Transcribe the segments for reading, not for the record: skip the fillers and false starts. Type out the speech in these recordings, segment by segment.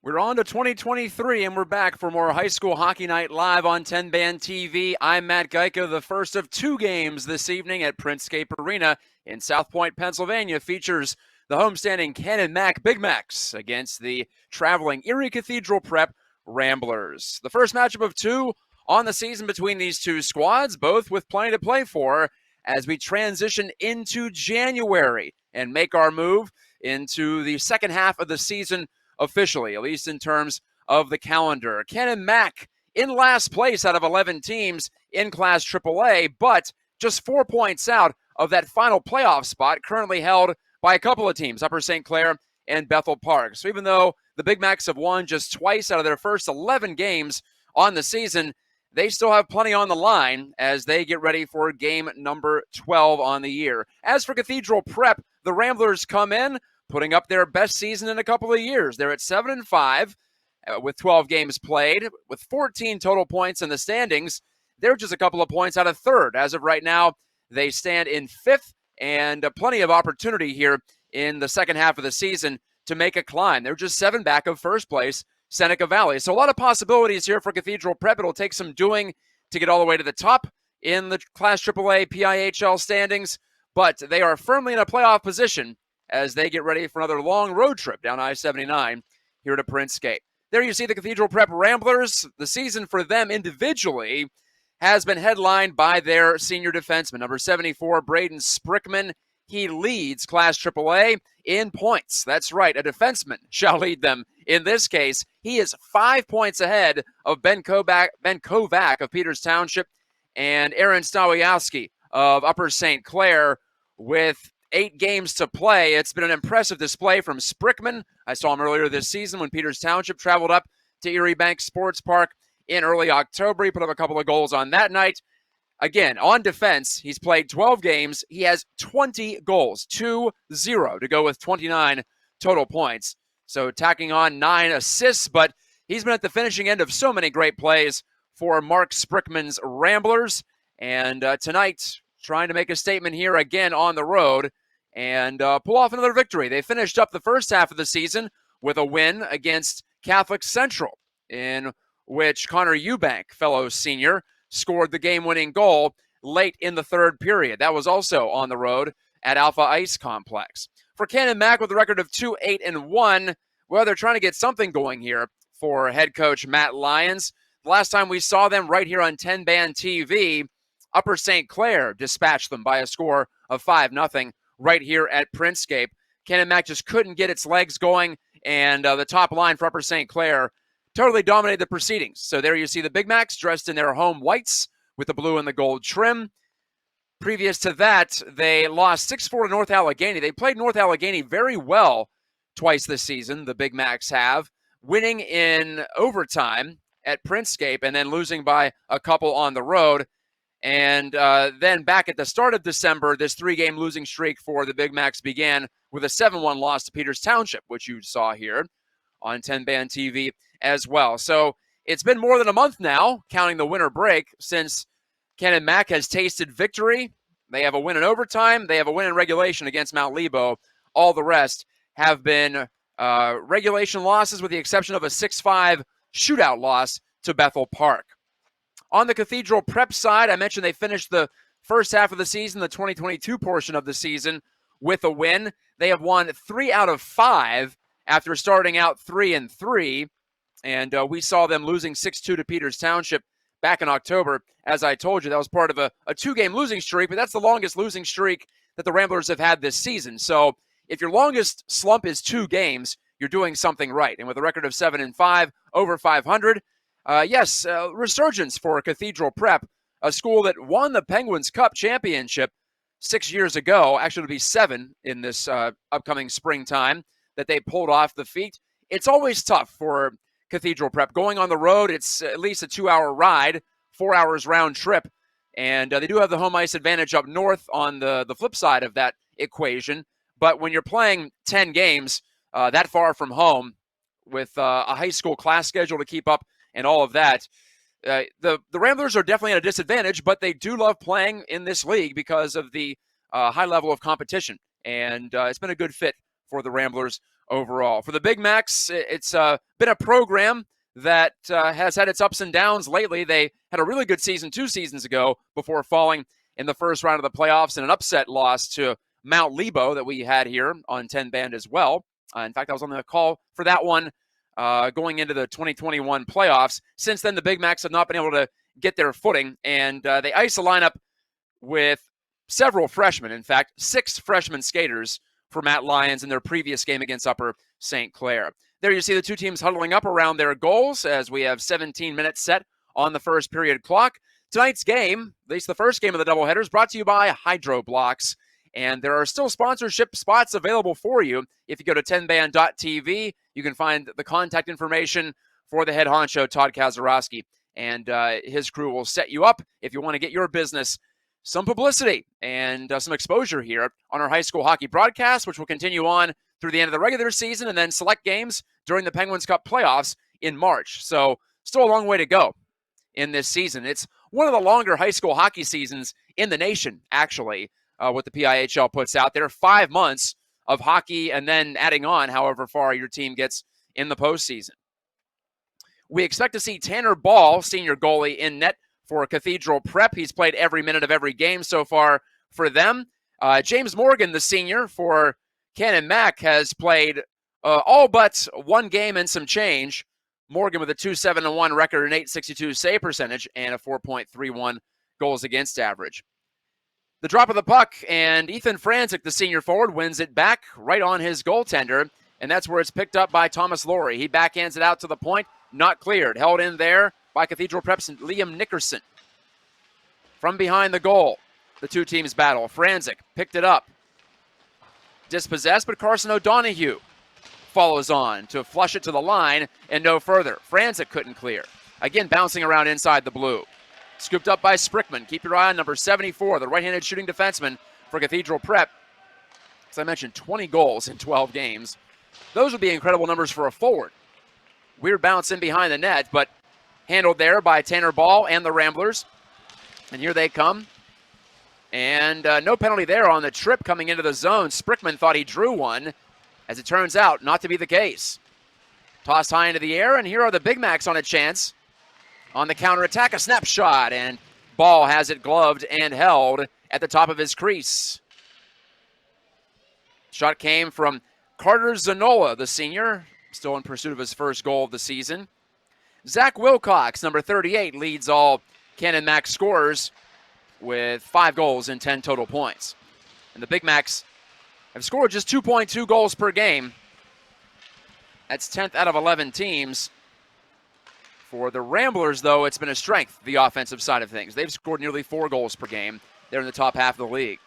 We're on to 2023, and we're back for more high school hockey night live on 10 Band TV. I'm Matt Gajtka. The first of two games this evening at Printscape Arena in South Point, Pennsylvania features the homestanding Canon-Mac Big Macs against the traveling Erie Cathedral Prep Ramblers. The first matchup of two on the season between these two squads, both with plenty to play for as we transition into January and make our move into the second half of the season officially, at least in terms of the calendar. Canon-Mac in last place out of 11 teams in Class AAA, but just 4 points out of that final playoff spot, currently held by a couple of teams, Upper St. Clair and Bethel Park. So even though the Big Macs have won just twice out of their first 11 games on the season, they still have plenty on the line as they get ready for game number 12 on the year. As for Cathedral Prep, the Ramblers come in putting up their best season in a couple of years. They're at 7-5 with 12 games played, with 14 total points in the standings. They're just a couple of points out of third. As of right now, they stand in fifth, and plenty of opportunity here in the second half of the season to make a climb. They're just 7 back of first place, Seneca Valley. So a lot of possibilities here for Cathedral Prep. It'll take some doing to get all the way to the top in the Class AAA PIHL standings, but they are firmly in a playoff position as they get ready for another long road trip down I-79 here to Printscape. There you see the Cathedral Prep Ramblers. The season for them individually has been headlined by their senior defenseman, number 74, Braden Sprickman. He leads Class AAA in points. That's right, a defenseman shall lead them. In this case, he is 5 points ahead of Ben Kovac of Peters Township and Aaron Stawiowski of Upper St. Clair with 8 games to play. It's been an impressive display from Sprickman. I saw him earlier this season when Peters Township traveled up to Erie Bank Sports Park in early October. He put up a couple of goals on that night. Again, on defense, he's played 12 games. He has 20 goals, 2-0 to go with 29 total points. So tacking on 9 assists, but he's been at the finishing end of so many great plays for Mark Sprickman's Ramblers. And tonight, trying to make a statement here again on the road and pull off another victory. They finished up the first half of the season with a win against Catholic Central, in which Connor Eubank, fellow senior, scored the game-winning goal late in the third period. That was also on the road at Alpha Ice Complex. For Canon-Mac with a record of 2-8-1, well, they're trying to get something going here for head coach Matt Lyons. The last time we saw them right here on 10 Band TV, Upper St. Clair dispatched them by a score of 5-0 right here at Printscape. Canon-Mac just couldn't get its legs going, and the top line for Upper St. Clair totally dominated the proceedings. So there you see the Big Macs dressed in their home whites with the blue and the gold trim. Previous to that, they lost 6-4 to North Allegheny. They played North Allegheny very well twice this season, the Big Macs have, winning in overtime at Printscape and then losing by a couple on the road. And then back at the start of December, this 3-game losing streak for the Big Macs began with a 7-1 loss to Peters Township, which you saw here on 10 Band TV as well. So it's been more than a month now, counting the winter break, since Canon-Mac has tasted victory. They have a win in overtime. They have a win in regulation against Mount Lebo. All the rest have been regulation losses, with the exception of a 6-5 shootout loss to Bethel Park. On the Cathedral Prep side, I mentioned they finished the first half of the season, the 2022 portion of the season, with a win. They have won 3 out of 5 after starting out 3-3, and we saw them losing 6-2 to Peters Township back in October. As I told you, that was part of a 2-game losing streak, but that's the longest losing streak that the Ramblers have had this season. So if your longest slump is 2 games, you're doing something right. And with a record of 7-5, over 500, resurgence for Cathedral Prep, a school that won the Penguins Cup championship 6 years ago. Actually, it'll be 7 in this upcoming springtime that they pulled off the feat. It's always tough for Cathedral Prep. Going on the road, it's at least a 2-hour ride, 4 hours round trip. And they do have the home ice advantage up north on the flip side of that equation. But when you're playing 10 games that far from home with a high school class schedule to keep up and all of that, the Ramblers are definitely at a disadvantage, but they do love playing in this league because of the high level of competition. And it's been a good fit for the Ramblers overall. For the Big Macs, it's been a program that has had its ups and downs lately. They had a really good season 2 seasons ago before falling in the first round of the playoffs in an upset loss to Mount Lebo that we had here on 10 Band as well. In fact, I was on the call for that one going into the 2021 playoffs. Since then, the Big Macs have not been able to get their footing, and they ice a lineup with several freshmen. In fact, 6 freshman skaters for Matt Lyons in their previous game against Upper St. Clair. There you see the two teams huddling up around their goals as we have 17 minutes set on the first period clock. Tonight's game, at least the first game of the doubleheader, is brought to you by Hydro Blocks. And there are still sponsorship spots available for you. If you go to 10band.tv, you can find the contact information for the head honcho, Todd Kazarowski. And his crew will set you up if you want to get your business some publicity and some exposure here on our high school hockey broadcast, which will continue on through the end of the regular season and then select games during the Penguins Cup playoffs in March. So still a long way to go in this season. It's one of the longer high school hockey seasons in the nation, actually, what the PIHL puts out there. 5 months of hockey and then adding on however far your team gets in the postseason. We expect to see Tanner Ball, senior goalie, in net for Cathedral Prep. He's played every minute of every game so far for them. James Morgan, the senior for Canon-Mac, has played all but one game and some change. Morgan with a 2.71 record, an .862 save percentage, and a 4.31 goals against average. The drop of the puck, and Ethan Franzik, the senior forward, wins it back right on his goaltender, and that's where it's picked up by Thomas Laurie. He backhands it out to the point, not cleared. Held in there by Cathedral Prep's Liam Nickerson. From behind the goal, the two teams battle. Franzik picked it up. Dispossessed, but Carson O'Donohue follows on to flush it to the line and no further. Franzik couldn't clear. Again, bouncing around inside the blue. Scooped up by Sprickman. Keep your eye on number 74, the right-handed shooting defenseman for Cathedral Prep. As I mentioned, 20 goals in 12 games. Those would be incredible numbers for a forward. Weird bounce in behind the net, but handled there by Tanner Ball and the Ramblers. And here they come. And no penalty there on the trip coming into the zone. Sprickman thought he drew one. As it turns out, not to be the case. Tossed high into the air, and here are the Big Macs on a chance. On the counterattack, a snapshot, and Ball has it gloved and held at the top of his crease. Shot came from Carter Zanola, the senior, still in pursuit of his first goal of the season. Zach Wilcox, number 38, leads all Canon-Mac scorers with 5 goals and 10 total points. And the Big Macs have scored just 2.2 goals per game. That's 10th out of 11 teams. For the Ramblers, though, it's been a strength, the offensive side of things. They've scored nearly 4 goals per game. They're in the top half of the league.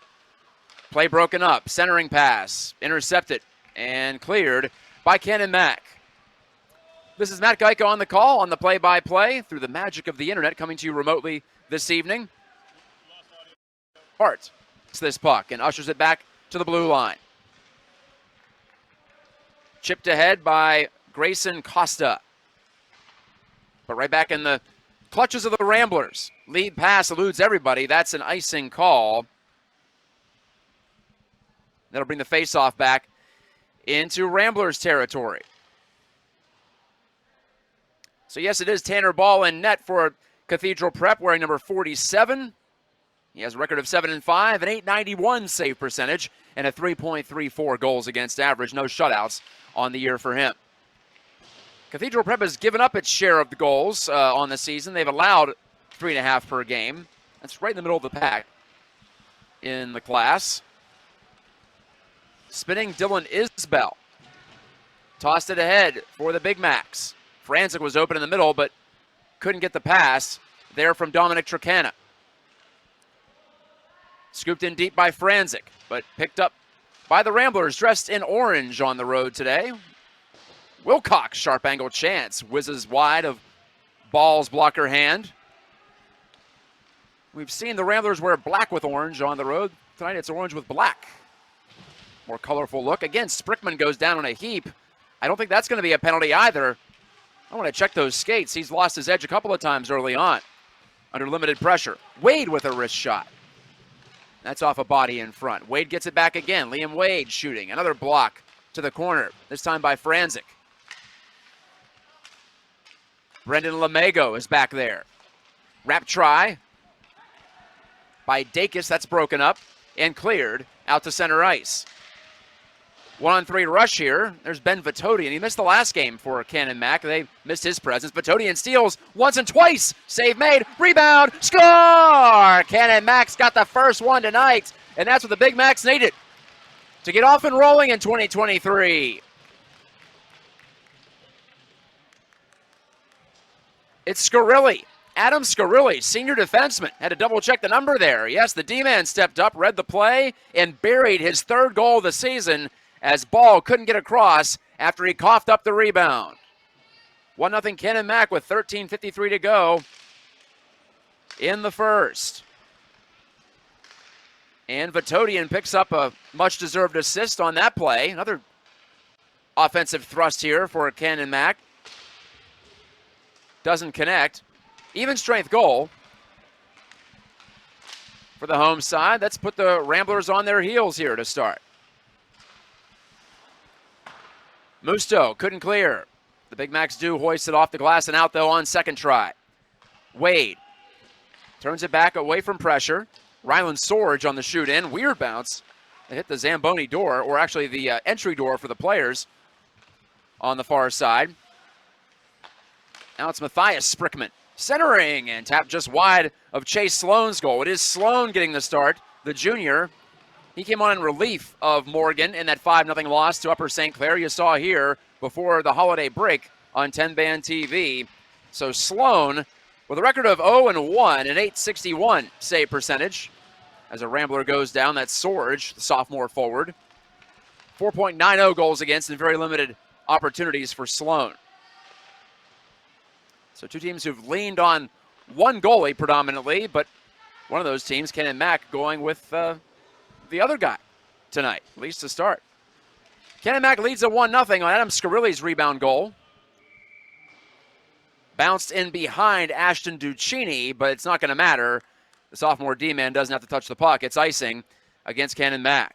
Play broken up, centering pass, intercepted, and cleared by Canon-Mac. This is Matt Gajtka on the call on the play-by-play through the magic of the internet, coming to you remotely this evening. Hart gets this puck and ushers it back to the blue line. Chipped ahead by Grayson Costa. But right back in the clutches of the Ramblers. Lead pass eludes everybody. That's an icing call. That'll bring the faceoff back into Ramblers territory. So yes, it is Tanner Ball in net for Cathedral Prep, wearing number 47. He has a record of 7-5, an .891 save percentage, and a 3.34 goals against average. No shutouts on the year for him. Cathedral Prep has given up its share of the goals on the season. They've allowed 3.5 per game. That's right in the middle of the pack in the class. Spinning Dylan Isbell. Tossed it ahead for the Big Macs. Franzik was open in the middle, but couldn't get the pass there from Dominic Tricana. Scooped in deep by Franzik, but picked up by the Ramblers, dressed in orange on the road today. Wilcox, sharp angle chance, whizzes wide of Ball's blocker hand. We've seen the Ramblers wear black with orange on the road. Tonight it's orange with black. More colorful look. Again, Sprickman goes down on a heap. I don't think that's going to be a penalty either. I want to check those skates. He's lost his edge a couple of times early on under limited pressure. Wade with a wrist shot. That's off a body in front. Wade gets it back again. Liam Wade shooting. Another block to the corner, this time by Franzik. Brendan Lamego is back there. Wrap try by Dacus, that's broken up and cleared out to center ice. 1-on-3 rush here. There's Ben Vitodian. He missed the last game for Canon-Mac. They missed his presence. Vitodian steals once and twice. Save made. Rebound. Score! Canon-Mac's got the first one tonight, and that's what the Big Macs needed to get off and rolling in 2023. It's Scarilli. Adam Scarilli, senior defenseman, had to double-check the number there. Yes, the D-man stepped up, read the play, and buried his third goal of the season as Ball couldn't get across after he coughed up the rebound. 1-0 Canon-Mac with 13:53 to go in the first. And Vitodian picks up a much-deserved assist on that play. Another offensive thrust here for Canon-Mac. Doesn't connect. Even strength goal for the home side. Let's put the Ramblers on their heels here to start. Musto couldn't clear. The Big Macs do hoist it off the glass and out, though, on second try. Wade turns it back away from pressure. Ryland Sorge on the shoot in. Weird bounce. It hit the Zamboni door, or actually the entry door for the players on the far side. Now it's Matthias Sprickman centering and tapped just wide of Chase Sloan's goal. It is Sloan getting the start, the junior. He came on in relief of Morgan in that 5-0 loss to Upper St. Clair you saw here before the holiday break on 10-Band TV. So Sloan with a record of 0-1 and .861 save percentage. As a Rambler goes down, that's Sorge, the sophomore forward. 4.90 goals against and very limited opportunities for Sloan. So two teams who've leaned on one goalie predominantly, but one of those teams, Canon-Mac, going with the other guy tonight, at least to start. Canon-Mac leads at 1-0 on Adam Scarilli's rebound goal. Bounced in behind Ashton Duccini, but it's not going to matter. The sophomore D-man doesn't have to touch the puck. It's icing against Canon-Mac.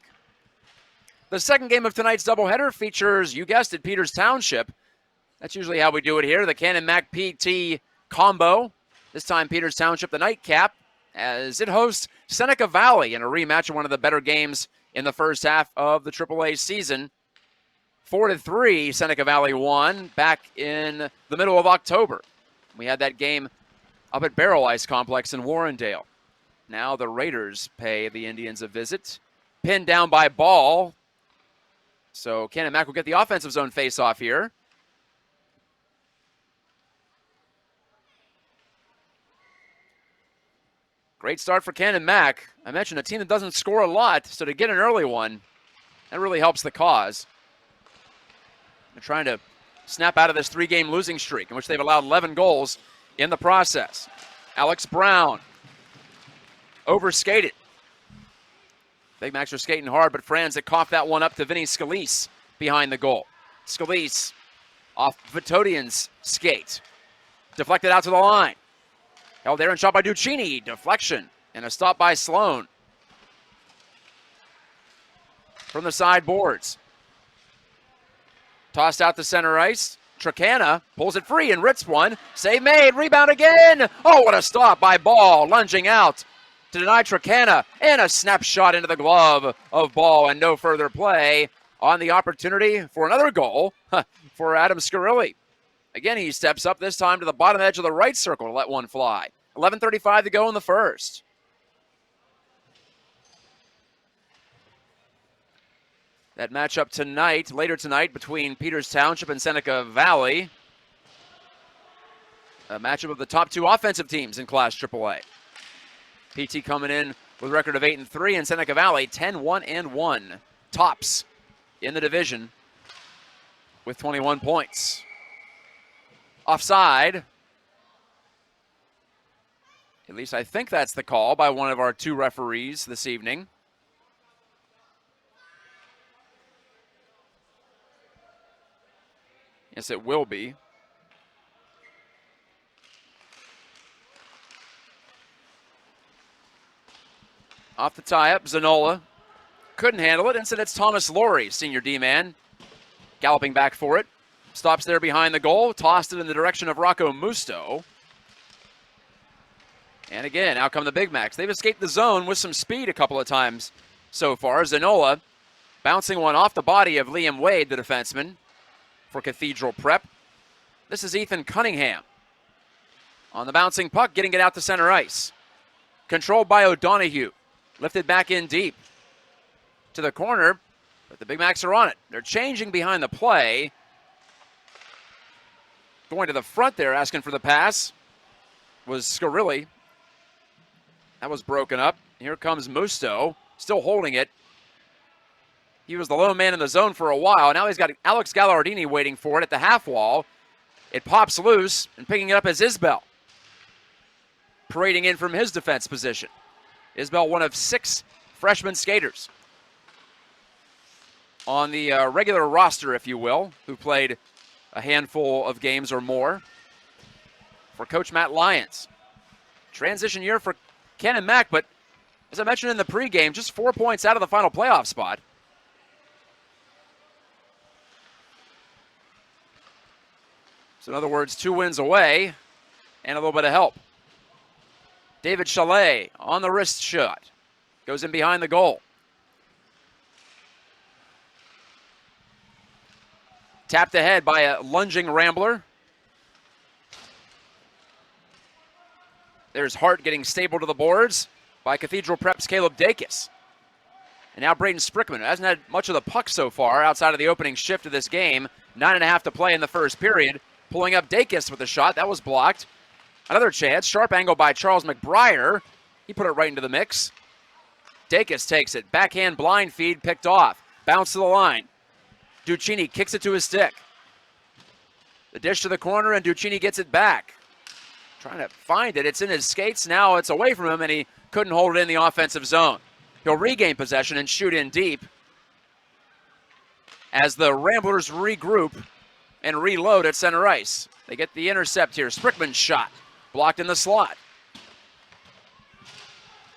The second game of tonight's doubleheader features, you guessed it, Peters Township. That's usually how we do it here, the Canon-Mac PT combo. This time Peters Township, the nightcap, as it hosts Seneca Valley in a rematch of one of the better games in the first half of the AAA season. 4-3, Seneca Valley won back in the middle of October. We had that game up at Barrel Ice Complex in Warrendale. Now the Raiders pay the Indians a visit. Pinned down by Ball. So Canon-Mac will get the offensive zone face-off here. Great start for Canon-Mac. I mentioned a team that doesn't score a lot, so to get an early one, that really helps the cause. They're trying to snap out of this 3-game losing streak in which they've allowed 11 goals in the process. Alex Brown overskated. Big Macs are skating hard, but Franzik coughed that one up to Vinny Scalise behind the goal. Scalise off Vitodian's skate. Deflected out to the line. Held there and shot by Duccini. Deflection and a stop by Sloan. From the side boards. Tossed out to center ice. Tricana pulls it free and rips one. Save made. Rebound again. Oh, what a stop by Ball. Lunging out to deny Tricana. And a snapshot into the glove of Ball and no further play on the opportunity for another goal for Adam Scarilli. Again, he steps up this time to the bottom edge of the right circle to let one fly. 11:35 to go in the first. That matchup tonight, later tonight, between Peters Township and Seneca Valley. A matchup of the top two offensive teams in Class AAA. PT coming in with a record of 8-3, and Seneca Valley 10-1-1. Tops in the division with 21 points. Offside. At least I think that's the call by one of our two referees this evening. Yes, it will be. Off the tie-up, Zanola couldn't handle it. Instead, it's Thomas Laurie, senior D-man, Galloping back for it. Stops there behind the goal. Tossed it in the direction of Rocco Musto. And again, out come the Big Macs. They've escaped the zone with some speed a couple of times so far. Zanola bouncing one off the body of Liam Wade, the defenseman, for Cathedral Prep. This is Ethan Cunningham on the bouncing puck, getting it out to center ice. Controlled by O'Donohue. Lifted back in deep to the corner, but the Big Macs are on it. They're changing behind the play. Going to the front there, asking for the pass, was Scarilli. That was broken up. Here comes Musto, still holding it. He was the lone man in the zone for a while. Now he's got Alex Gallardini waiting for it at the half wall. It pops loose, and picking it up is Isbell, parading in from his defense position. Isbell, one of 6 freshman skaters on the regular roster, if you will, who played a handful of games or more for Coach Matt Lyons. Transition year for Canon-Mac, but as I mentioned in the pregame, just 4 points out of the final playoff spot. So in other words, 2 wins away and a little bit of help. David Chalet on the wrist shot. Goes in behind the goal. Tapped ahead by a lunging Rambler. There's Hart getting stable to the boards by Cathedral Prep's Caleb Dacus. And now Braden Sprickman, who hasn't had much of the puck so far outside of the opening shift of this game. 9.5 to play in the first period. Pulling up Dacus with a shot. That was blocked. Another chance. Sharp angle by Charles McBriar. He put it right into the mix. Dacus takes it. Backhand blind feed picked off. Bounce to the line. Duccini kicks it to his stick. The dish to the corner, and Duccini gets it back. Trying to find it. It's in his skates. Now it's away from him, and he couldn't hold it in the offensive zone. He'll regain possession and shoot in deep as the Ramblers regroup and reload at center ice. They get the intercept here. Sprickman's shot. Blocked in the slot.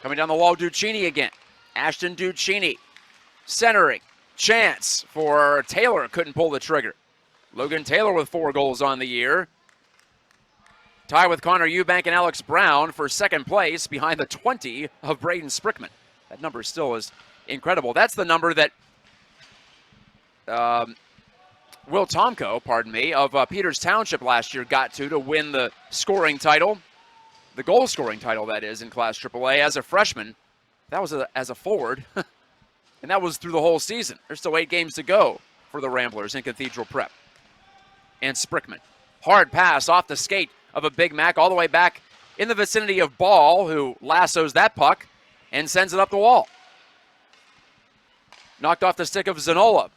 Coming down the wall, Duccini again. Ashton Duccini. Centering. Chance for Taylor. Couldn't pull the trigger. Logan Taylor with 4 goals on the year. Tie with Connor Eubank and Alex Brown for second place behind the 20 of Braden Sprickman. That number still is incredible. That's the number that Will Tomko, of Peters Township last year got to win the scoring title. The goal scoring title, that is, in Class AAA as a freshman. That was as a forward. And that was through the whole season. There's still 8 games to go for the Ramblers in Cathedral Prep. And Sprickman. Hard pass off the skate of a Big Mac all the way back in the vicinity of Ball, who lassos that puck and sends it up the wall. Knocked off the stick of Zanola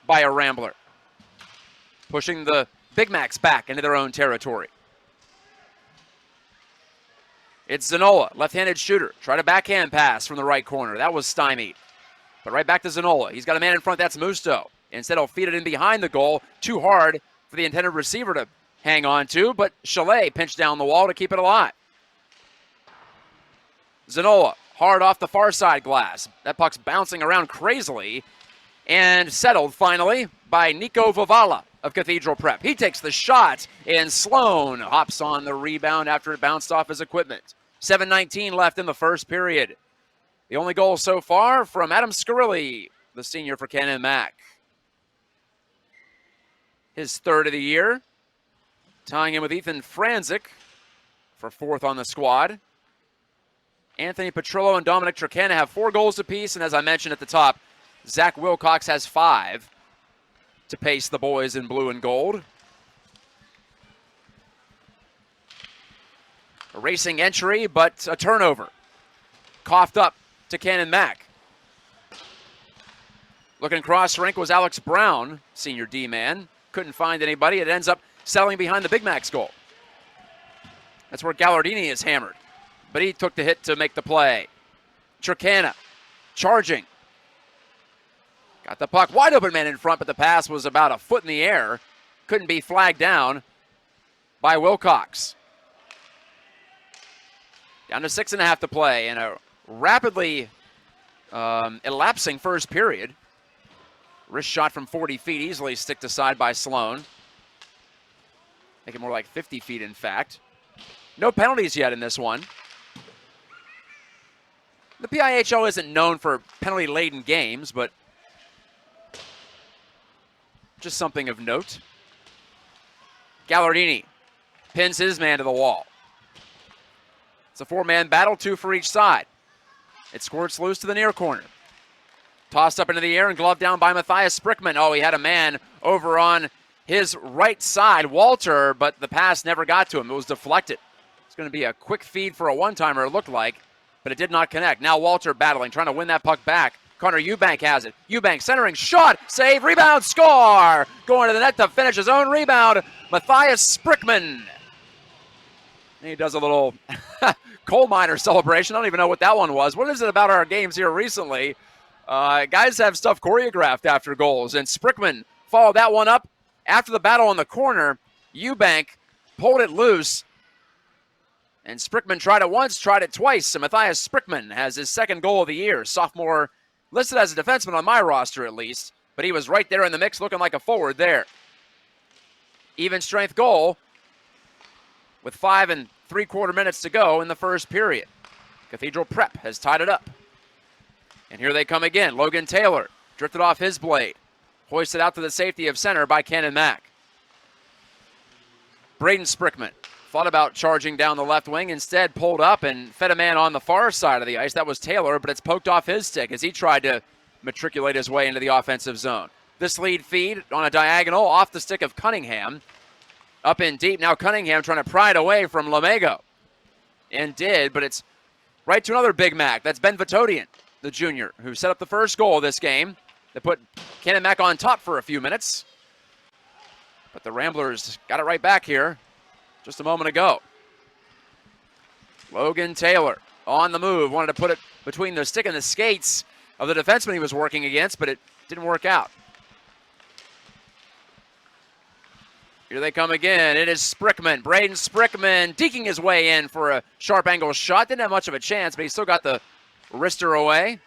by a Rambler. Pushing the Big Macs back into their own territory. It's Zanola, left-handed shooter. Tried a backhand pass from the right corner. That was stymied. But right back to Zanola. He's got a man in front. That's Musto. Instead, he'll feed it in behind the goal. Too hard for the intended receiver to hang on to, but Chalet pinched down the wall to keep it alive. Zanola, hard off the far side glass. That puck's bouncing around crazily and settled finally by Nico Vavala of Cathedral Prep. He takes the shot, and Sloan hops on the rebound after it bounced off his equipment. 7:19 left in the first period. The only goal so far from Adam Scarilli, the senior for Canon-Mac. His 3rd of the year, tying in with Ethan Franzik for 4th on the squad. Anthony Petrillo and Dominic Tricana have 4 goals apiece, and as I mentioned at the top, Zach Wilcox has 5 to pace the boys in blue and gold. A racing entry, but a turnover. Coughed up to Canon-Mac. Looking cross rink was Alex Brown, senior D-man. Couldn't find anybody. It ends up settling behind the Big Mac's goal. That's where Gallardini is hammered. But he took the hit to make the play. Tricana charging. Got the puck. Wide open man in front, but the pass was about a foot in the air. Couldn't be flagged down by Wilcox. Down to 6.5 to play in a rapidly elapsing first period. Wrist shot from 40 feet, easily sticked aside by Sloan. Make it more like 50 feet, in fact. No penalties yet in this one. The PIHL isn't known for penalty-laden games, but just something of note. Gallardini pins his man to the wall. It's a four-man battle, two for each side. It squirts loose to the near corner. Tossed up into the air and gloved down by Matthias Sprickman. Oh, he had a man over on his right side, Walter, but the pass never got to him. It was deflected. It's going to be a quick feed for a one-timer, it looked like, but it did not connect. Now Walter battling, trying to win that puck back. Connor Eubank has it. Eubank centering, shot, save, rebound, score! Going to the net to finish his own rebound, Matthias Sprickman. And he does a little coal miner celebration. I don't even know what that one was. What is it about our games here recently? Guys have stuff choreographed after goals, and Sprickman followed that one up. After the battle on the corner, Eubank pulled it loose, and Sprickman tried it once, tried it twice. And Matthias Sprickman has his second goal of the year. Sophomore, listed as a defenseman on my roster at least, but he was right there in the mix looking like a forward there. Even strength goal with 5 3/4 minutes to go in the first period. Cathedral Prep has tied it up. And here they come again. Logan Taylor drifted off his blade. Hoisted out to the safety of center by Canon-Mac. Braden Sprickman thought about charging down the left wing, instead pulled up and fed a man on the far side of the ice. That was Taylor, but it's poked off his stick as he tried to matriculate his way into the offensive zone. This lead feed on a diagonal off the stick of Cunningham. Up in deep, now Cunningham trying to pry it away from Lamego. And did, but it's right to another Big Mac. That's Ben Vitodian, the junior, who set up the first goal of this game. They put Canon-Mac on top for a few minutes. But the Ramblers got it right back here just a moment ago. Logan Taylor on the move. Wanted to put it between the stick and the skates of the defenseman he was working against, but it didn't work out. Here they come again. It is Sprickman. Braden Sprickman deking his way in for a sharp angle shot. Didn't have much of a chance, but he still got the wrister away.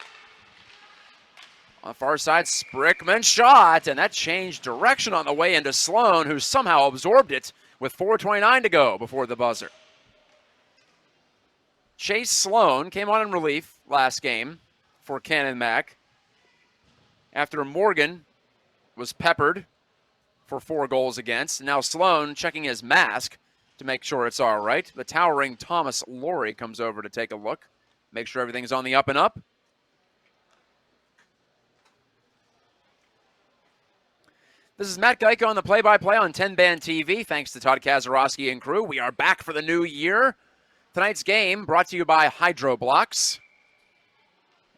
On the far side, Sprickman shot, and that changed direction on the way into Sloan, who somehow absorbed it with 4:29 to go before the buzzer. Chase Sloan came on in relief last game for Canon-Mac after Morgan was peppered for 4 goals against. Now Sloan checking his mask to make sure it's all right. The towering Thomas Laurie comes over to take a look, make sure everything's on the up and up. This is Matt Gajtka on the play-by-play on 10 Band TV. Thanks to Todd Kazarowski and crew. We are back for the new year. Tonight's game brought to you by Hydro Blocks.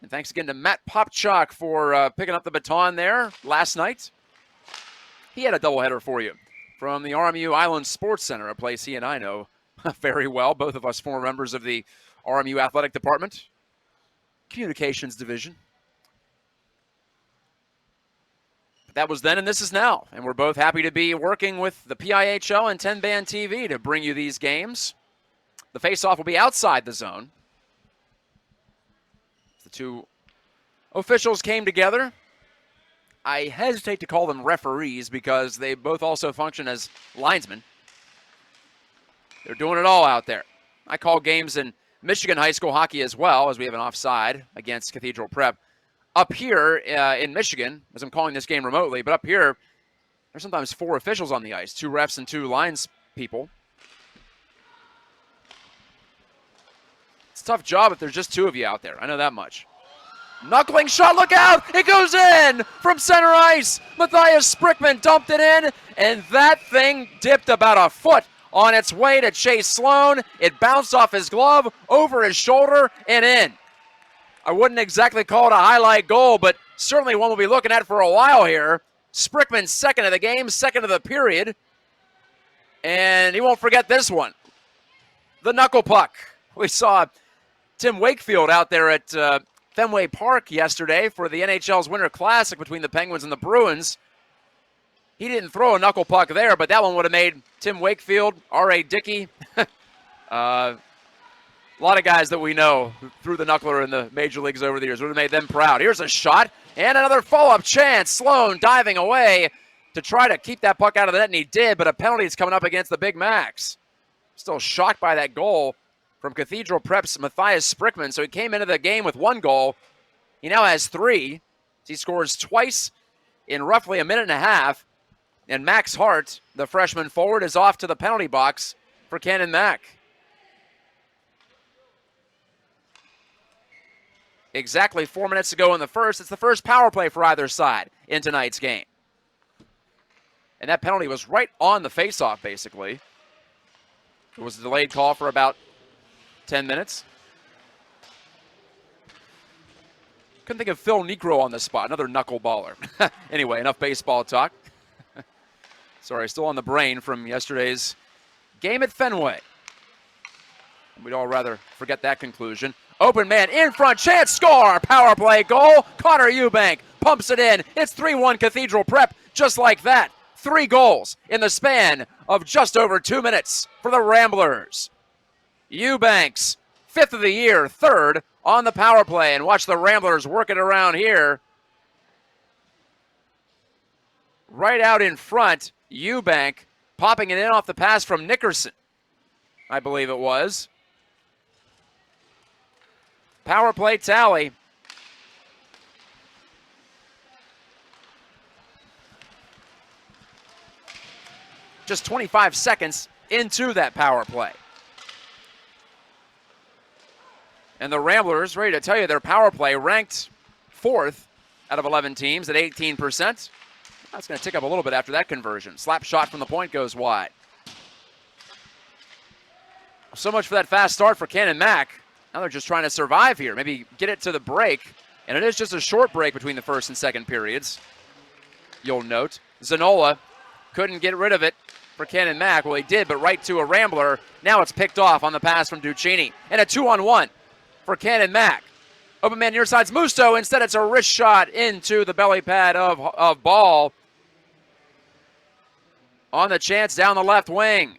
And thanks again to Matt Popchak for picking up the baton there last night. He had a doubleheader for you from the RMU Island Sports Center, a place he and I know very well. Both of us former members of the RMU Athletic Department, Communications Division. That was then and this is now. And we're both happy to be working with the PIHL and 10 Band TV to bring you these games. The face-off will be outside the zone. The two officials came together. I hesitate to call them referees because they both also function as linesmen. They're doing it all out there. I call games in Michigan high school hockey as well, as we have an offside against Cathedral Prep. Up here in Michigan, as I'm calling this game remotely, but up here, there's sometimes 4 officials on the ice, 2 refs and 2 lines people. It's a tough job if there's just 2 of you out there. I know that much. Knuckling shot, look out! It goes in from center ice. Matthias Sprickman dumped it in, and that thing dipped about a foot on its way to Chase Sloan. It bounced off his glove, over his shoulder, and in. I wouldn't exactly call it a highlight goal, but certainly one we'll be looking at for a while here. Sprickman's second of the game, second of the period. And he won't forget this one. The knuckle puck. We saw Tim Wakefield out there at Fenway Park yesterday for the NHL's Winter Classic between the Penguins and the Bruins. He didn't throw a knuckle puck there, but that one would have made Tim Wakefield, R.A. Dickey, A lot of guys that we know who threw the knuckler in the major leagues over the years would have made them proud. Here's a shot and another follow-up chance. Sloan diving away to try to keep that puck out of the net, and he did, but a penalty is coming up against the Big Macs. Still shocked by that goal from Cathedral Prep's Matthias Sprickman. So he came into the game with 1 goal. He now has 3. He scores twice in roughly a minute and a half. And Max Hart, the freshman forward, is off to the penalty box for Canon-Mac. Exactly 4 minutes to go in the first. It's the first power play for either side in tonight's game. And that penalty was right on the faceoff, basically. It was a delayed call for about 10 minutes. Couldn't think of Phil Negro on the spot, another knuckleballer. Anyway, enough baseball talk. Sorry, still on the brain from yesterday's game at Fenway. We'd all rather forget that conclusion. Open man in front, chance, score, power play goal. Connor Eubank pumps it in. It's 3-1 Cathedral Prep, just like that. 3 goals in the span of just over 2 minutes for the Ramblers. Eubanks, 5th of the year, 3rd on the power play. And watch the Ramblers work it around here. Right out in front, Eubank popping it in off the pass from Nickerson, I believe it was. Power play tally. Just 25 seconds into that power play. And the Ramblers, ready to tell you their power play, ranked 4th out of 11 teams at 18%. That's going to tick up a little bit after that conversion. Slap shot from the point goes wide. So much for that fast start for Canon-Mac. Now they're just trying to survive here. Maybe get it to the break. And it is just a short break between the first and second periods. You'll note. Zanola couldn't get rid of it for Canon-Mac. Well, he did, but right to a Rambler. Now it's picked off on the pass from Duccini. And a 2-on-1 for Canon-Mac. Open man near side's Musto. Instead, it's a wrist shot into the belly pad of Ball. On the chance down the left wing.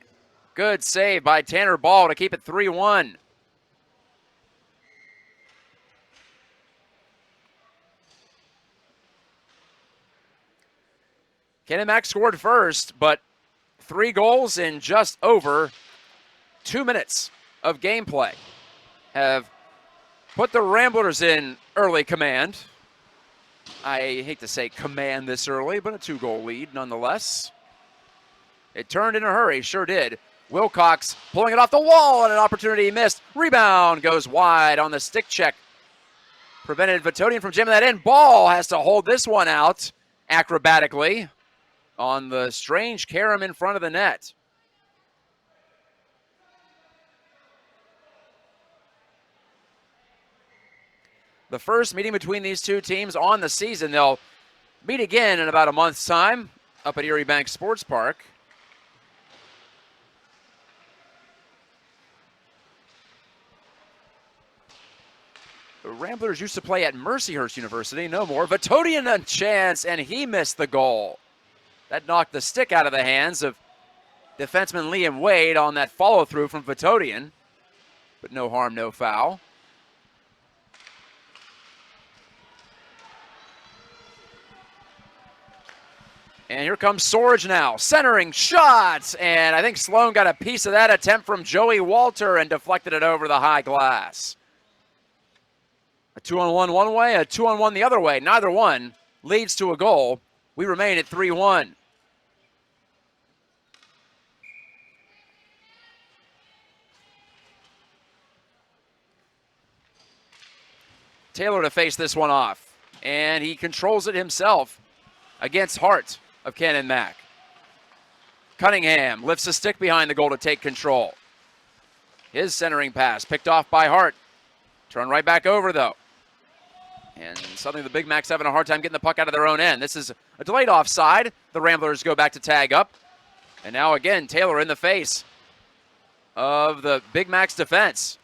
Good save by Tanner Ball to keep it 3-1. Canon-Mac scored first, but 3 goals in just over 2 minutes of gameplay have put the Ramblers in early command. I hate to say command this early, but a 2-goal lead nonetheless. It turned in a hurry, sure did. Wilcox pulling it off the wall and an opportunity missed. Rebound goes wide on the stick check. Prevented Vitodian from jamming that in. Ball has to hold this one out acrobatically on the strange carom in front of the net. The first meeting between these two teams on the season. They'll meet again in about a month's time up at Erie Bank Sports Park. The Ramblers used to play at Mercyhurst University, no more. Vitodian a chance, and he missed the goal. That knocked the stick out of the hands of defenseman Liam Wade on that follow-through from Vitodian. But no harm, no foul. And here comes Sorge now, centering shots, and I think Sloan got a piece of that attempt from Joey Walter and deflected it over the high glass. A 2-on-1 one way, a 2-on-1 the other way. Neither one leads to a goal. We remain at 3-1. Taylor to face this one off, and he controls it himself against Hart of Canon-Mac. Cunningham lifts a stick behind the goal to take control. His centering pass picked off by Hart. Turn right back over, though. And suddenly the Big Macs having a hard time getting the puck out of their own end. This is a delayed offside. The Ramblers go back to tag up. And now again, Taylor in the face of the Big Macs defense.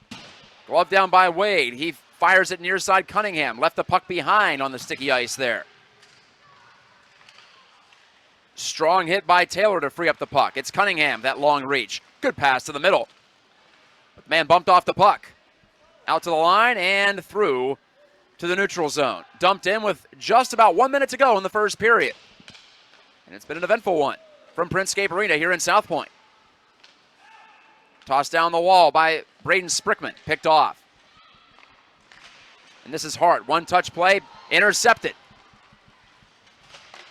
Glove down by Wade. He fires it near side Cunningham. Left the puck behind on the sticky ice there. Strong hit by Taylor to free up the puck. It's Cunningham, that long reach. Good pass to the middle. But man bumped off the puck. Out to the line and through to the neutral zone. Dumped in with just about 1 minute to go in the first period. And it's been an eventful one from Printscape Arena here in South Point. Tossed down the wall by Braden Sprickman, picked off. And this is Hart, one-touch play, intercepted.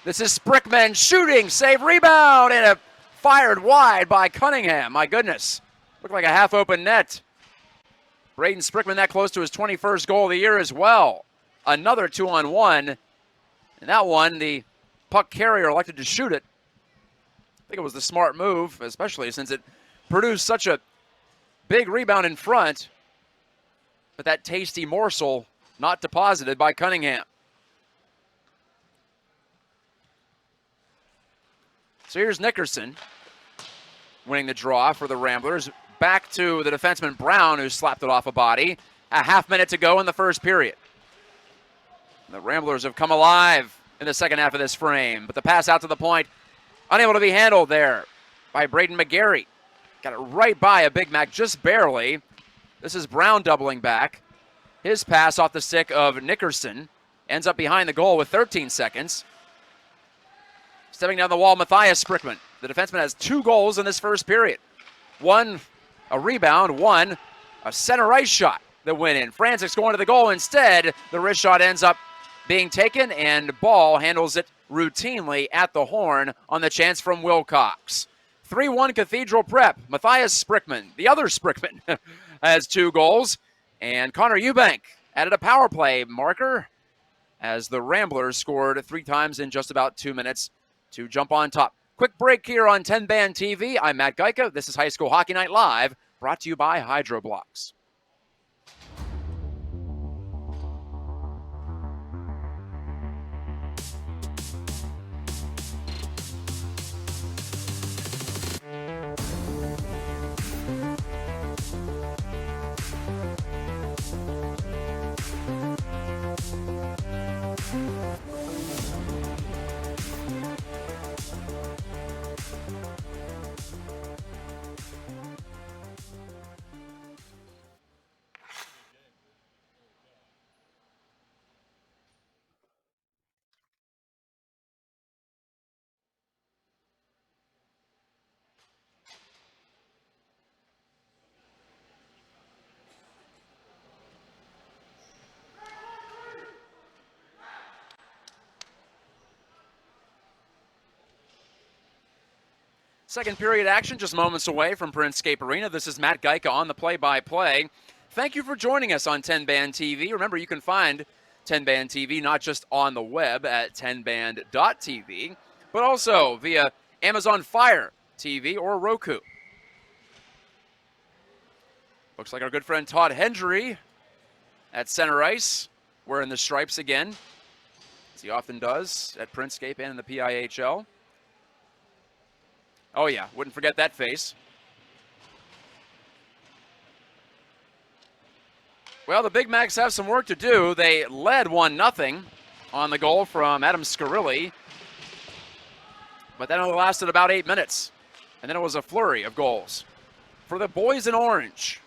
This is Sprickman shooting, save, rebound, and fired wide by Cunningham. My goodness, looked like a half-open net. Braden Sprickman that close to his 21st goal of the year as well. Another 2-on-1, and that one, the puck carrier elected to shoot it. I think it was the smart move, especially since it produced such a big rebound in front, but that tasty morsel not deposited by Cunningham. So here's Nickerson winning the draw for the Ramblers. Back to the defenseman Brown, who slapped it off a body. A half minute to go in the first period. The Ramblers have come alive in the second half of this frame, but the pass out to the point, unable to be handled there by Braden McGarry. Got it right by a Big Mac, just barely. This is Brown doubling back. His pass off the stick of Nickerson ends up behind the goal with 13 seconds. Stepping down the wall, Matthias Sprickman. The defenseman has 2 goals in this first period. One, a rebound. One, a center ice shot that went in. Franzic's going to the goal instead. The wrist shot ends up being taken, and Ball handles it routinely at the horn on the chance from Wilcox. 3-1 Cathedral Prep. Matthias Sprickman, the other Sprickman, has 2 goals. And Connor Eubank added a power play marker as the Ramblers scored 3 times in just about 2 minutes to jump on top. Quick break here on 10 Band TV. I'm Matt Gajtka. This is High School Hockey Night Live, brought to you by Hydro Blocks. Second period action just moments away from Printscape Arena. This is Matt Gajtka on the play-by-play. Thank you for joining us on 10 Band TV. Remember, you can find 10 Band TV not just on the web at 10band.tv, but also via Amazon Fire TV or Roku. Looks like our good friend Todd Hendry at center ice, wearing the stripes again, as he often does at Printscape and in the PIHL. Oh yeah, wouldn't forget that face. Well, the Big Macs have some work to do. They led 1-0 on the goal from Adam Scarilli, but that only lasted about 8 minutes. And then it was a flurry of goals. For the boys in orange,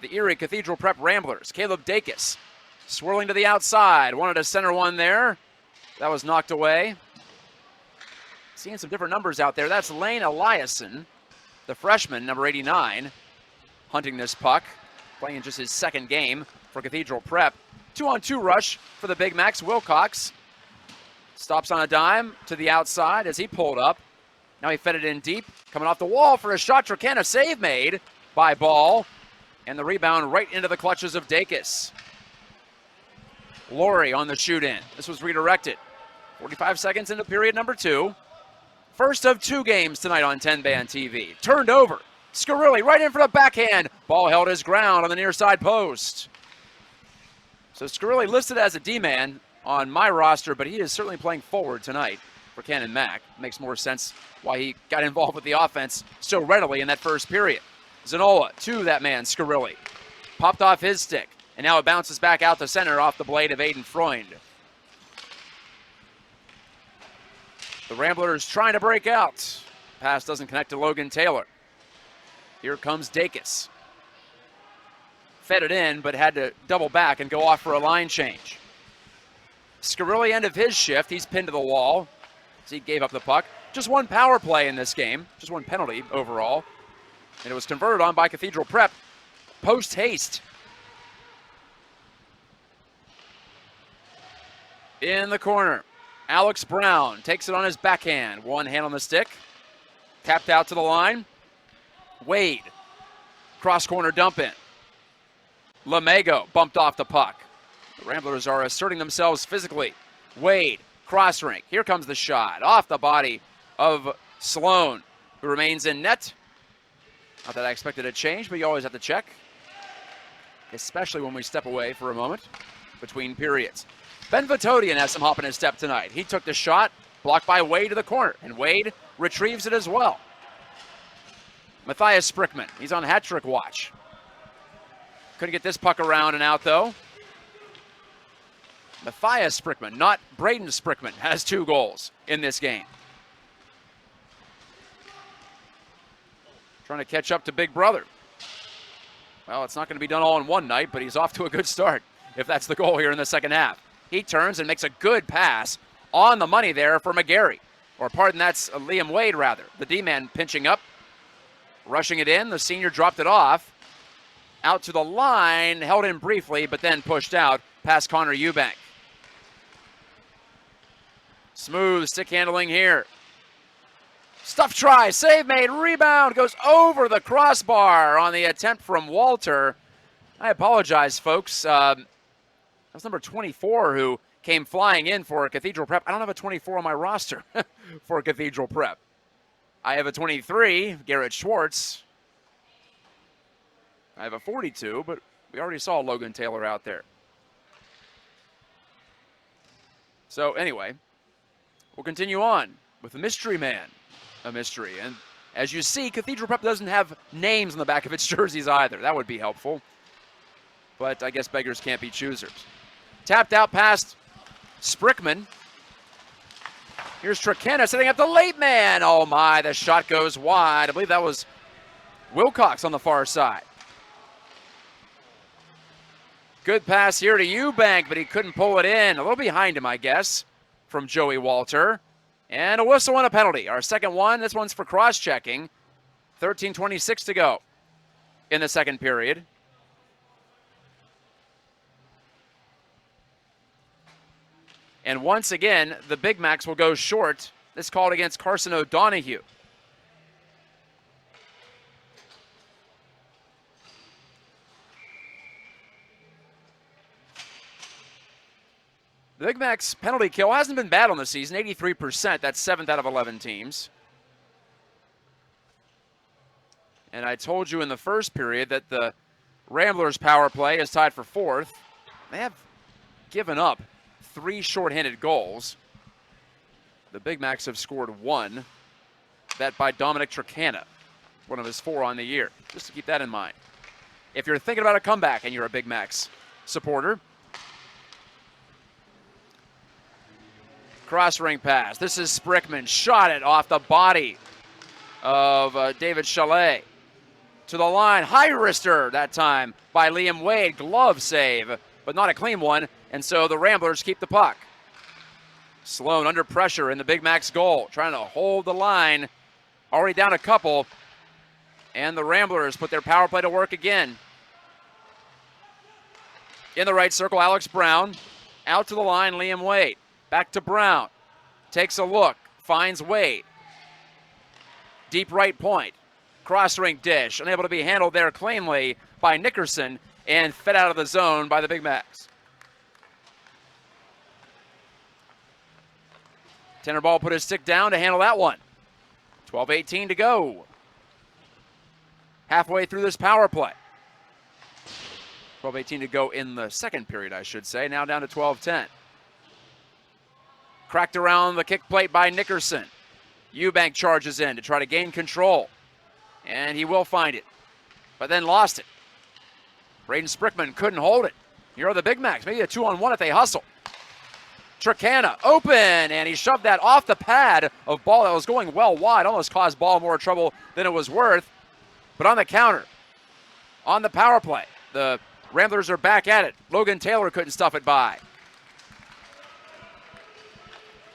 the Erie Cathedral Prep Ramblers, Caleb Dacus swirling to the outside. Wanted a center one there. That was knocked away. Seeing some different numbers out there. That's Lane Eliason, the freshman, number 89, hunting this puck, playing just his second game for Cathedral Prep. 2-on-2 rush for the Big Macs. Wilcox stops on a dime to the outside as he pulled up. Now he fed it in deep, coming off the wall for a shot. Trakan, a save made by Ball, and the rebound right into the clutches of Dacus. Laurie on the shoot-in. This was redirected. 45 seconds into period number 2. First of 2 games tonight on 10 Band TV. Turned over. Scarilli right in for the backhand. Ball held his ground on the near side post. So Scarilli listed as a D-man on my roster, but he is certainly playing forward tonight for Canon-Mac. Makes more sense why he got involved with the offense so readily in that first period. Zanola to that man, Scarilli. Popped off his stick, and now it bounces back out the center off the blade of Aiden Freund. The Ramblers trying to break out. Pass doesn't connect to Logan Taylor. Here comes Dacus. fed it in, but had to double back and go off for a line change. Scarilli, end of his shift. He's pinned to the wall as he gave up the puck. Just one power play in this game, just one penalty overall. And it was converted on by Cathedral Prep post haste. In the corner, Alex Brown takes it on his backhand. One hand on the stick. Tapped out to the line. Wade, cross corner dump in. Lamego bumped off the puck. The Ramblers are asserting themselves physically. Wade, cross rink. Here comes the shot. Off the body of Sloan, who remains in net. Not that I expected a change, but you always have to check, especially when we step away for a moment between periods. Ben Vitodian has some hop in his step tonight. He took the shot, blocked by Wade to the corner, and Wade retrieves it as well. Matthias Sprickman, he's on hat trick watch. Couldn't get this puck around and out, though. Matthias Sprickman, not Braden Sprickman, has 2 goals in this game. Trying to catch up to Big Brother. Well, it's not going to be done all in one night, but he's off to a good start if that's the goal here in the second half. He turns and makes a good pass on the money there for McGarry. Or pardon, that's Liam Wade, rather. The D-man pinching up, rushing it in. The senior dropped it off. Out to the line, held in briefly, but then pushed out past Connor Eubank. Smooth stick handling here. Stuff try, save made, rebound, goes over the crossbar on the attempt from Walter. I apologize, folks. That was number 24 who came flying in for Cathedral Prep. I don't have a 24 on my roster for Cathedral Prep. I have a 23, Garrett Schwartz. I have a 42, but we already saw Logan Taylor out there. So anyway, we'll continue on with the mystery man. A mystery. And as you see, Cathedral Prep doesn't have names on the back of its jerseys either. That would be helpful. But I guess beggars can't be choosers. Tapped out past Sprickman. Here's Trakena setting up the late man. Oh my, the shot goes wide. I believe that was Wilcox on the far side. Good pass here to Eubank, but he couldn't pull it in. A little behind him, I guess, from Joey Walter. And a whistle and a penalty. Our second one, this one's for cross-checking. 13:26 to go in the second period. And once again, the Big Macs will go short. This called against Carson O'Donohue. The Big Mac's penalty kill hasn't been bad on the season, 83%. That's 7th out of 11 teams. And I told you in the first period that the Ramblers' power play is tied for 4th. They have given up 3 shorthanded goals. The Big Macs have scored 1. That by Dominic Trakena, one of his 4 on the year. Just to keep that in mind. If you're thinking about a comeback and you're a Big Macs supporter. Cross ring pass. This is Sprickman. Shot it off the body of David Chalet. To the line. High wrister that time by Liam Wade. Glove save, but not a clean one. And so the Ramblers keep the puck. Sloan under pressure in the Big Mac's goal. Trying to hold the line. Already down a couple. And the Ramblers put their power play to work again. In the right circle, Alex Brown. Out to the line, Liam Wade. Back to Brown. Takes a look. Finds Wade. Deep right point. Cross rink dish. Unable to be handled there cleanly by Nickerson. And fed out of the zone by the Big Macs. Tennerball put his stick down to handle that one. 12:18 to go. Halfway through this power play. 12:18 to go in the second period, I should say. Now down to 12:10. Cracked around the kick plate by Nickerson. Eubank charges in to try to gain control. And he will find it. But then lost it. Braden Sprickman couldn't hold it. Here are the Big Macs. Maybe a 2-on-1 if they hustle. Trakena open, and he shoved that off the pad of ball that was going well wide. Almost caused Ball more trouble than it was worth. But on the counter, on the power play, the Ramblers are back at it. Logan Taylor couldn't stuff it by.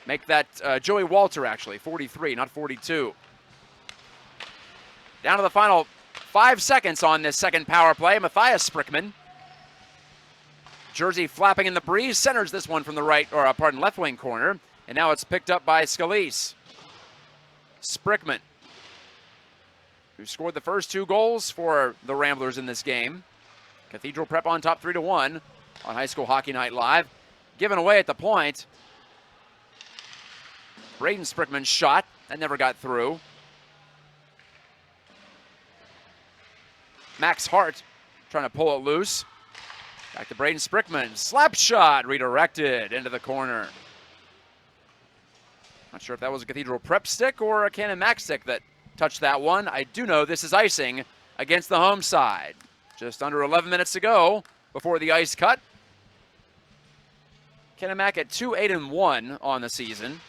Make that Joey Walter, actually, 43, not 42. Down to the final 5 seconds on this second power play. Matthias Sprickman. Jersey flapping in the breeze, centers this one from the left wing corner. And now it's picked up by Scalise. Sprickman, who scored the first 2 goals for the Ramblers in this game. Cathedral Prep on top 3-1 on High School Hockey Night Live. Given away at the point. Braden Sprickman's shot, that never got through. Max Hart trying to pull it loose. Back to Braden Sprickman. Slap shot redirected into the corner. Not sure if that was a Cathedral Prep stick or a Canon-Mac stick that touched that one. I do know this is icing against the home side. Just under 11 minutes to go before the ice cut. Canon-Mac at 2-8-1 on the season.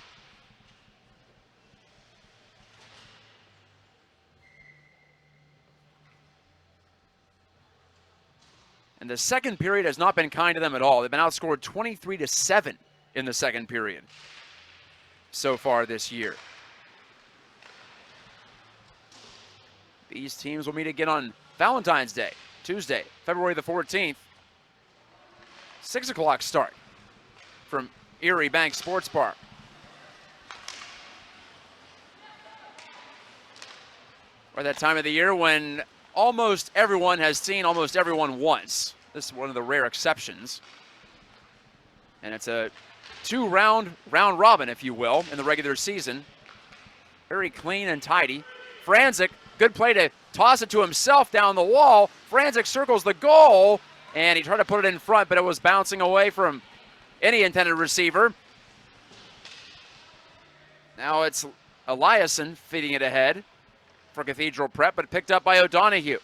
And the second period has not been kind to them at all. They've been outscored 23-7 in the second period so far this year. These teams will meet again on Valentine's Day, Tuesday, February the 14th. 6 o'clock start from Erie Bank Sports Park. Or that time of the year when almost everyone has seen almost everyone once. This is one of the rare exceptions. And it's a 2-round round robin, if you will, in the regular season. Very clean and tidy. Franzik, good play to toss it to himself down the wall. Franzik circles the goal, and he tried to put it in front, but it was bouncing away from any intended receiver. Now it's Eliason feeding it ahead for Cathedral Prep, but picked up by O'Donohue.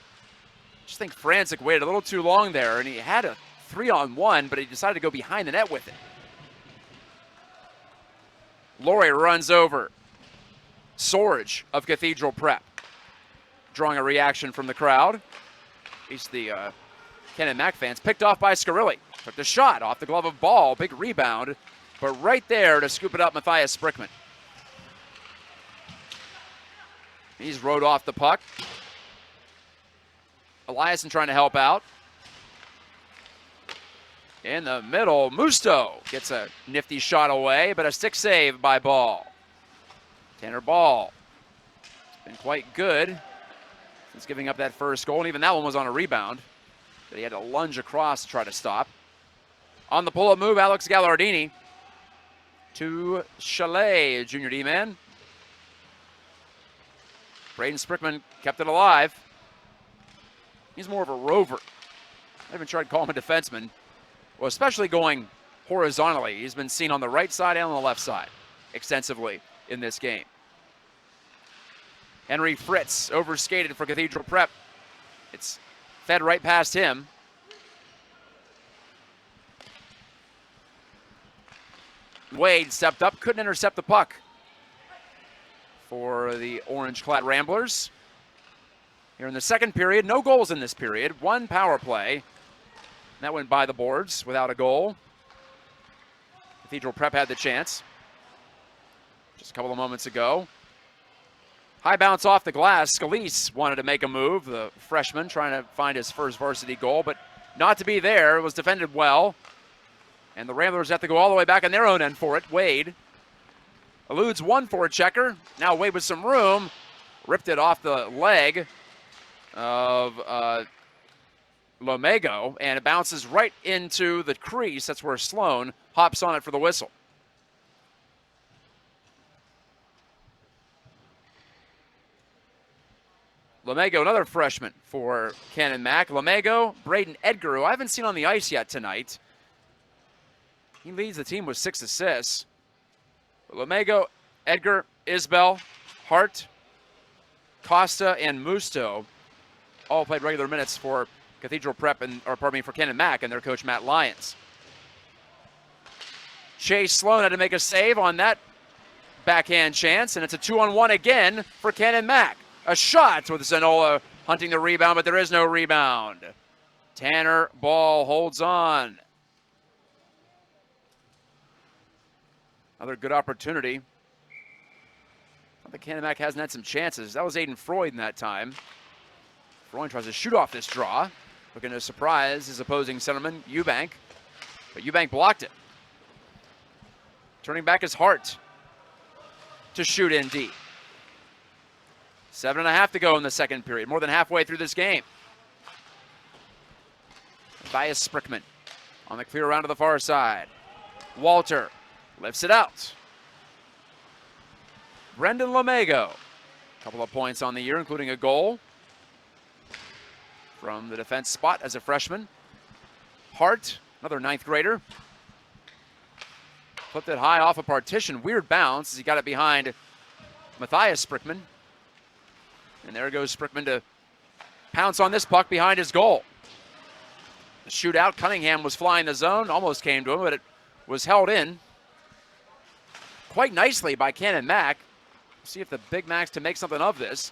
Just think Franzik waited a little too long there, and he had a 3-on-1, but he decided to go behind the net with it. Laurie runs over Sorge of Cathedral Prep, drawing a reaction from the crowd. At least the Canon-Mac fans. Picked off by Scarilli. Took the shot off the glove of Ball. Big rebound, but right there to scoop it up, Matthias Sprickman. He's rode off the puck. Eliason trying to help out. In the middle, Musto gets a nifty shot away, but a stick save by Ball. Tanner Ball has been quite good since giving up that first goal, and even that one was on a rebound that he had to lunge across to try to stop. On the pull-up move, Alex Gallardini to Chalet, junior D-man. Braden Sprickman kept it alive. He's more of a rover. I haven't tried to call him a defenseman. Well, especially going horizontally. He's been seen on the right side and on the left side extensively in this game. Henry Fritz overskated for Cathedral Prep. It's fed right past him. Wade stepped up, couldn't intercept the puck for the orange-clad Ramblers. Here in the second period, no goals in this period. 1 power play. That went by the boards without a goal. Cathedral Prep had the chance just a couple of moments ago. High bounce off the glass. Scalise wanted to make a move, the freshman, trying to find his first varsity goal, but not to be there. It was defended well. And the Ramblers have to go all the way back on their own end for it. Wade eludes one forechecker. Now Wade with some room. Ripped it off the leg of Lomego, and it bounces right into the crease. That's where Sloan hops on it for the whistle. Lomego, another freshman for Canon-Mac. Lomego, Braden Edgar, who I haven't seen on the ice yet tonight. He leads the team with 6 assists. Lomego, Edgar, Isbell, Hart, Costa, and Musto all played regular minutes for Cathedral Prep, for Canon-Mac and their coach Matt Lyons. Chase Sloan had to make a save on that backhand chance, and it's a 2-on-1 again for Canon-Mac. A shot with Zanola hunting the rebound, but there is no rebound. Tanner Ball holds on. Another good opportunity. The Canon-Mac hasn't had some chances. That was Aiden Freud in that time. Freud tries to shoot off this draw, looking to surprise his opposing centerman, Eubank. But Eubank blocked it. Turning back his Hart to shoot in deep. 7.5 to go in the second period, more than halfway through this game. Matthias Sprickman on the clear around to the far side. Walter lifts it out. Brendan Lamego, a couple of points on the year, including a goal from the defense spot as a freshman. Hart, another ninth grader. Flipped it high off a partition. Weird bounce as he got it behind Matthias Sprickman. And there goes Sprickman to pounce on this puck behind his goal. The shootout, Cunningham was flying the zone, almost came to him, but it was held in quite nicely by Canon-Mac. See if the Big Macs can make something of this.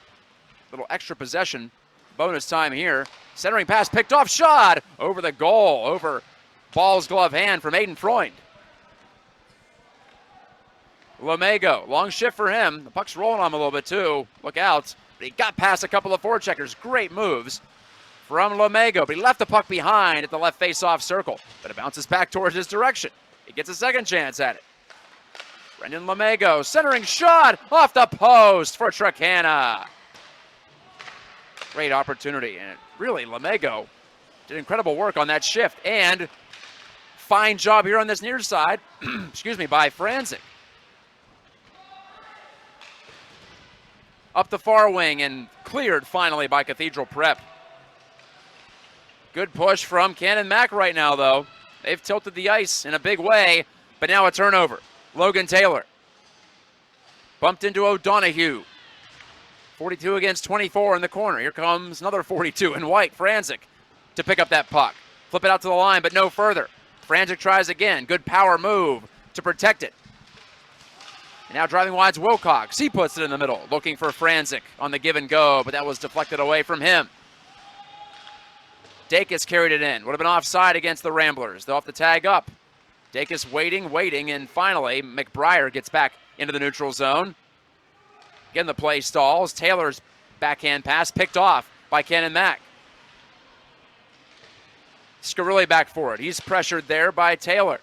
Little extra possession, bonus time here. Centering pass picked off, shot over the goal, over Ball's glove hand from Aiden Freund. Lamego, long shift for him. The puck's rolling on him a little bit too. Look out. But he got past a couple of forecheckers. Great moves from Lamego, but he left the puck behind at the left face-off circle. But it bounces back towards his direction. He gets a second chance at it. Brendan Lamego, centering shot off the post for Trakana. Great opportunity, and really Lamego did incredible work on that shift, and fine job here on this near side, excuse me, by Franzik. Up the far wing and cleared finally by Cathedral Prep. Good push from Canon-Mac right now, though. They've tilted the ice in a big way, but now a turnover. Logan Taylor bumped into O'Donoghue. 42 against 24 in the corner. Here comes another 42 in white. Franzik to pick up that puck. Flip it out to the line, but no further. Franzik tries again. Good power move to protect it. And now driving wide's Wilcox. He puts it in the middle, looking for Franzik on the give and go, but that was deflected away from him. Dacus carried it in. Would have been offside against the Ramblers. They'll have to tag up. Dacus waiting, and finally McBriar gets back into the neutral zone. Again, the play stalls. Taylor's backhand pass picked off by Canon-Mac. Scarilli back for it. He's pressured there by Taylor.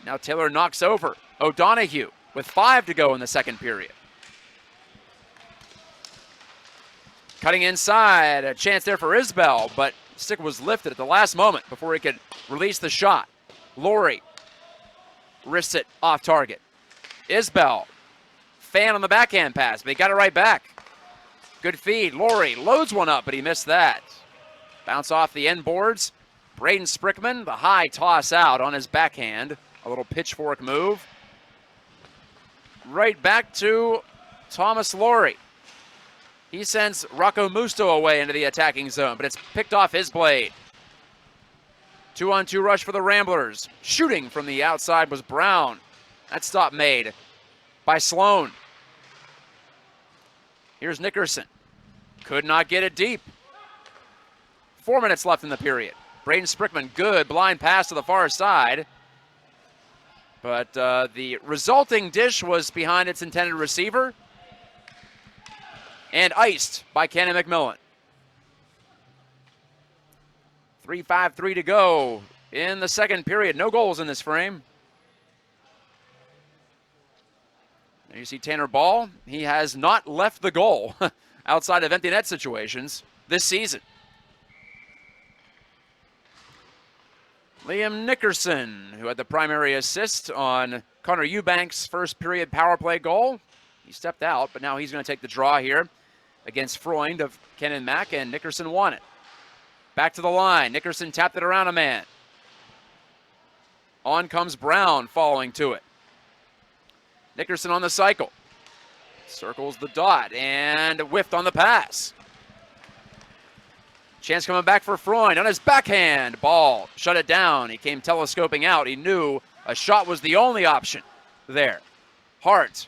Now Taylor knocks over O'Donoghue with 5 to go in the second period. Cutting inside, a chance there for Isbell, but stick was lifted at the last moment before he could release the shot. Laurie wrists it off target. Isbell, fan on the backhand pass, but he got it right back. Good feed. Laurie loads one up, but he missed that. Bounce off the end boards. Braden Sprickman, the high toss out on his backhand. A little pitchfork move. Right back to Thomas Laurie. He sends Rocco Musto away into the attacking zone, but it's picked off his blade. 2-on-2 rush for the Ramblers. Shooting from the outside was Brown. That stop made by Sloan. Here's Nickerson. Could not get it deep. 4 minutes left in the period. Braden Sprickman, good blind pass to the far side. But the resulting dish was behind its intended receiver and iced by Cannon McMillan. 3:53 to go in the second period. No goals in this frame. There you see Tanner Ball. He has not left the goal outside of empty net situations this season. Liam Nickerson, who had the primary assist on Connor Eubank's first period power play goal. He stepped out, but now he's going to take the draw here against Freund of Canon-Mac, and Nickerson won it. Back to the line. Nickerson tapped it around a man. On comes Brown following to it. Nickerson on the cycle. Circles the dot and whiffed on the pass. Chance coming back for Freund on his backhand. Ball shut it down. He came telescoping out. He knew a shot was the only option there. Hart.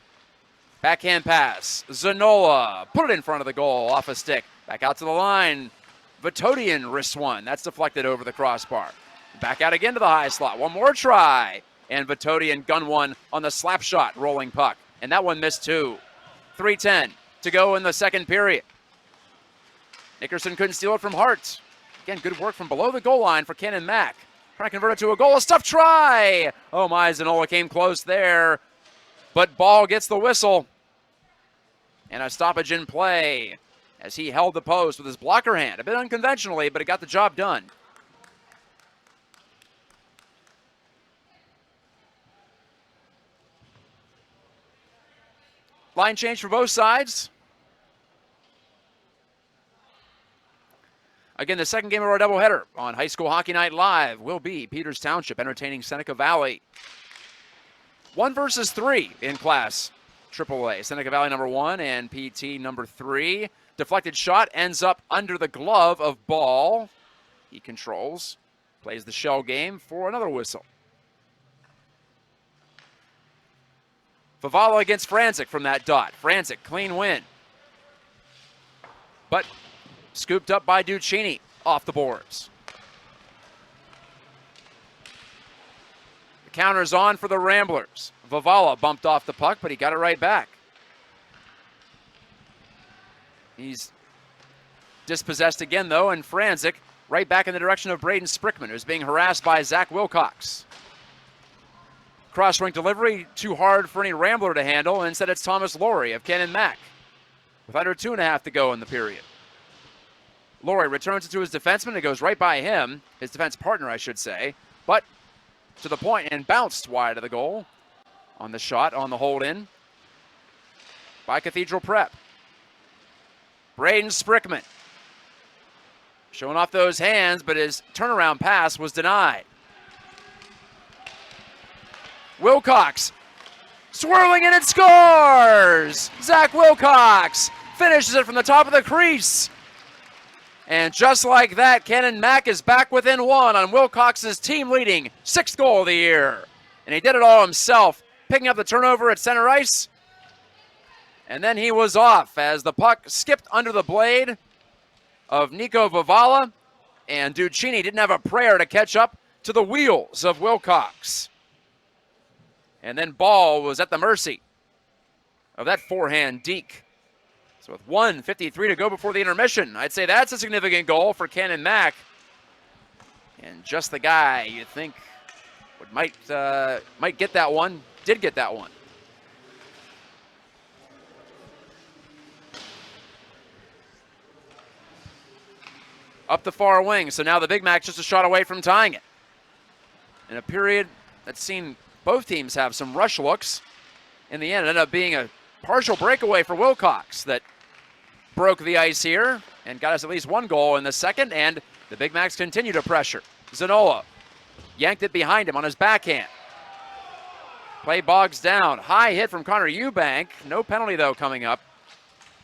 Backhand pass. Zanola put it in front of the goal off a stick. Back out to the line. Vatodian wrists one. That's deflected over the crossbar. Back out again to the high slot. One more try. And Vatodian gun one on the slap shot rolling puck. And that one missed too. 3:10 to go in the second period. Nickerson couldn't steal it from Hart. Again, good work from below the goal line for Canon-Mac. Trying to convert it to a goal. A stuff try. Oh my, Zanola came close there. But Ball gets the whistle. And a stoppage in play as he held the post with his blocker hand. A bit unconventionally, but it got the job done. Line change for both sides. Again, the second game of our doubleheader on High School Hockey Night Live will be Peters Township entertaining Seneca Valley. 1 versus 3 in Class AAA. Seneca Valley number 1 and PT number 3. Deflected shot ends up under the glove of Ball. He controls, plays the shell game for another whistle. Favala against Franzik from that dot. Franzik, clean win. But scooped up by Duccini off the boards. The counter's on for the Ramblers. Favala bumped off the puck, but he got it right back. He's dispossessed again, though, and Franzik right back in the direction of Braden Sprickman, who's being harassed by Zach Wilcox. Cross-rink delivery, too hard for any Rambler to handle, and instead it's Thomas Laurie of Canon-Mac with under 2.5 to go in the period. Laurie returns it to his defenseman. It goes right by him, his defense partner, I should say, but to the point and bounced wide of the goal on the shot, on the hold-in by Cathedral Prep. Braden Sprickman showing off those hands, but his turnaround pass was denied. Wilcox swirling and it scores! Zach Wilcox finishes it from the top of the crease. And just like that, Canon-Mac is back within 1 on Wilcox's team-leading 6th goal of the year. And he did it all himself, picking up the turnover at center ice. And then he was off as the puck skipped under the blade of Nico Favala. And Duccini didn't have a prayer to catch up to the wheels of Wilcox. And then Ball was at the mercy of that forehand deke. So with 1:53 to go before the intermission, I'd say that's a significant goal for Canon-Mac. And just the guy you think might get that one, did get that one. Up the far wing, so now the Big Mac's just a shot away from tying it. In a period that's seen both teams have some rush looks. In the end, it ended up being a partial breakaway for Wilcox that broke the ice here and got us at least 1 goal in the second, and the Big Macs continue to pressure. Zanola yanked it behind him on his backhand. Play bogs down. High hit from Connor Eubank. No penalty, though, coming up.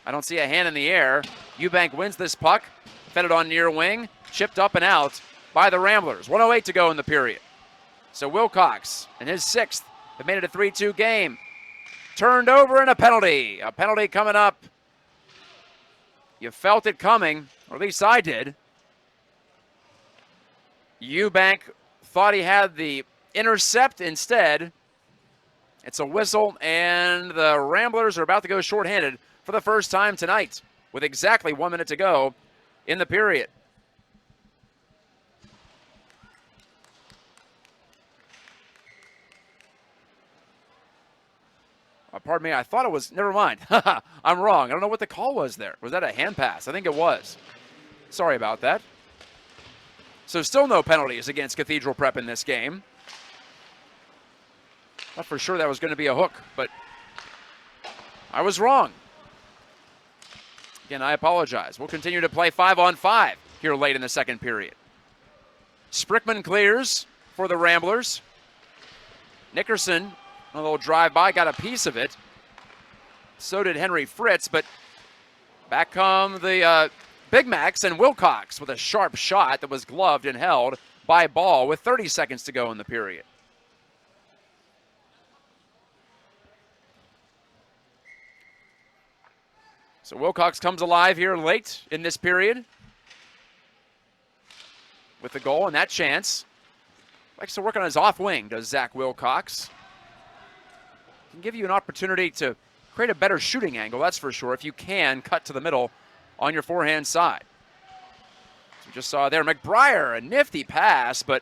I don't see a hand in the air. Eubank wins this puck. Fed it on near wing. Chipped up and out by the Ramblers. 1:08 to go in the period. So Wilcox in his 6th have made it a 3-2 game. Turned over and a penalty. A penalty coming up. You felt it coming, or at least I did. Eubank thought he had the intercept. Instead, it's a whistle, and the Ramblers are about to go shorthanded for the first time tonight with exactly 1 minute to go in the period. Pardon me, I thought it was, never mind. I'm wrong. I don't know what the call was there. Was that a hand pass? I think it was. Sorry about that. So still no penalties against Cathedral Prep in this game. Thought for sure that was going to be a hook, but I was wrong. Again, I apologize. We'll continue to play 5-on-5 here late in the second period. Sprickman clears for the Ramblers. Nickerson, a little drive-by, got a piece of it. So did Henry Fritz, but back come the Big Macs and Wilcox with a sharp shot that was gloved and held by Ball with 30 seconds to go in the period. So Wilcox comes alive here late in this period. with the goal and that chance. Likes to work on his off wing, does Zach Wilcox. Can give you an opportunity to create a better shooting angle, that's for sure, if you can cut to the middle on your forehand side. As we just saw there, McBriar, a nifty pass, but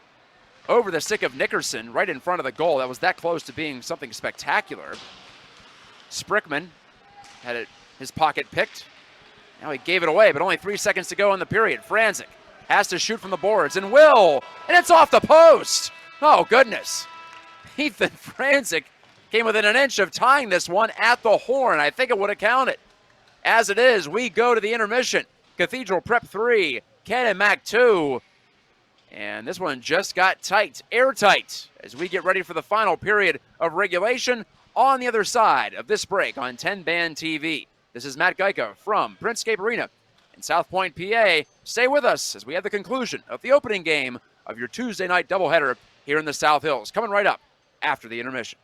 over the stick of Nickerson, right in front of the goal. That was that close to being something spectacular. Sprickman had his pocket picked. Now he gave it away, but only 3 seconds to go in the period. Franzik has to shoot from the boards, and will, and it's off the post. Oh, goodness. Ethan Franzik came within an inch of tying this one at the horn. I think it would have counted. As it is, we go to the intermission. Cathedral Prep 3, Canon-Mac 2. And this one just got tight, airtight, as we get ready for the final period of regulation on the other side of this break on 10 Band TV. This is Matt Gajtka from Printscape Arena in South Point, PA. Stay with us as we have the conclusion of the opening game of your Tuesday night doubleheader here in the South Hills. Coming right up after the intermission.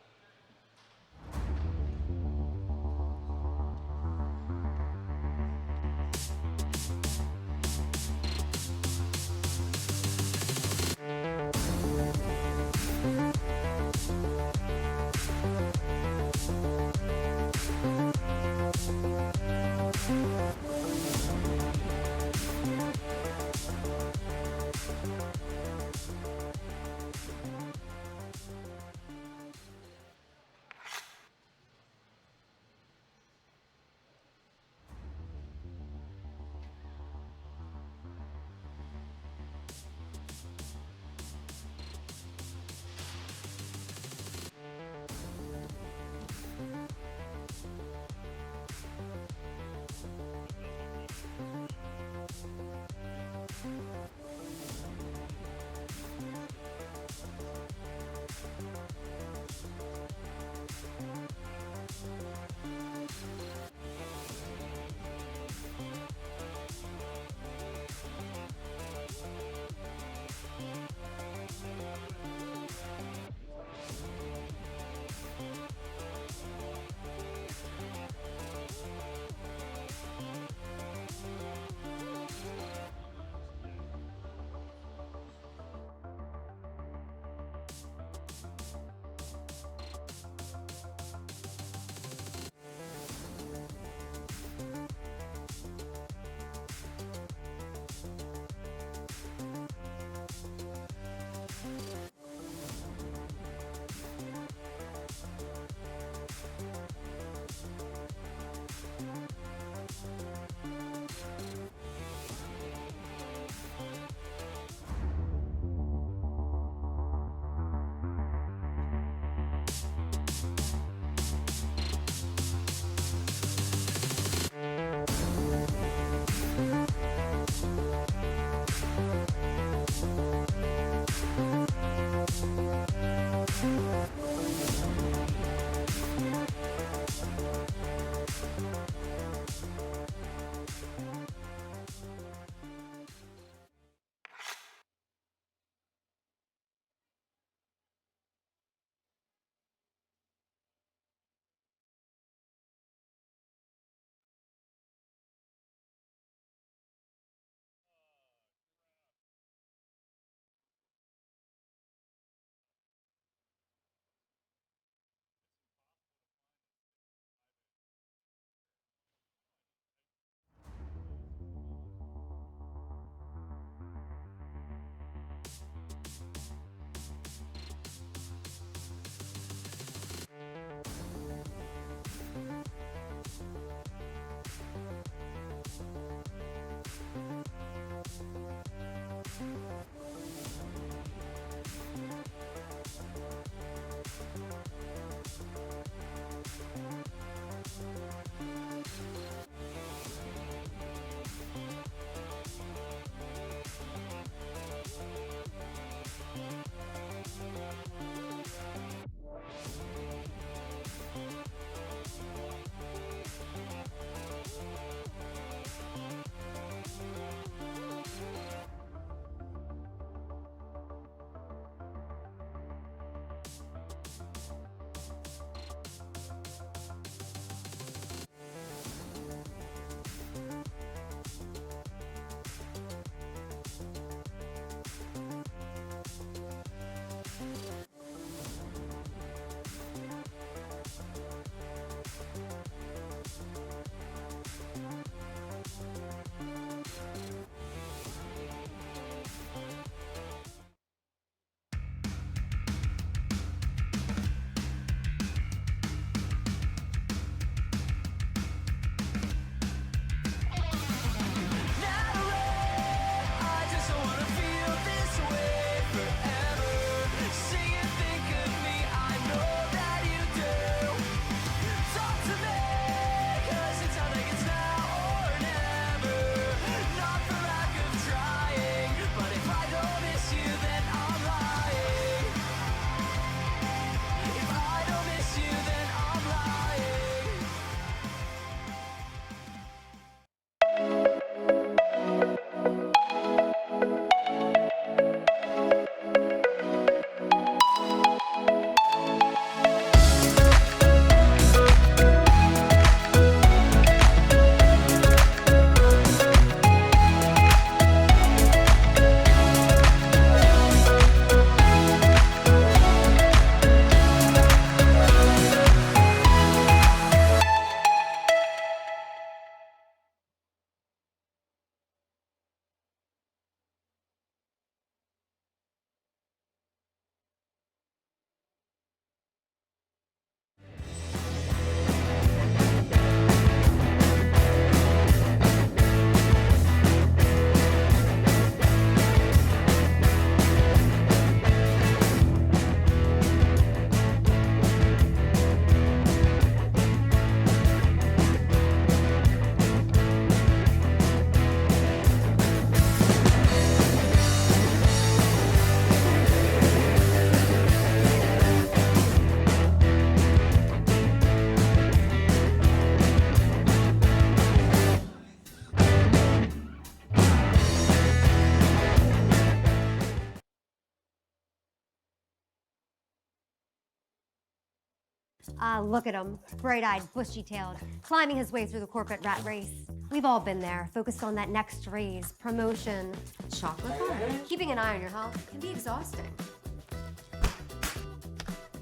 Look at him, bright-eyed, bushy-tailed, climbing his way through the corporate rat race. We've all been there, focused on that next raise, promotion, chocolate bar. Keeping an eye on your health can be exhausting.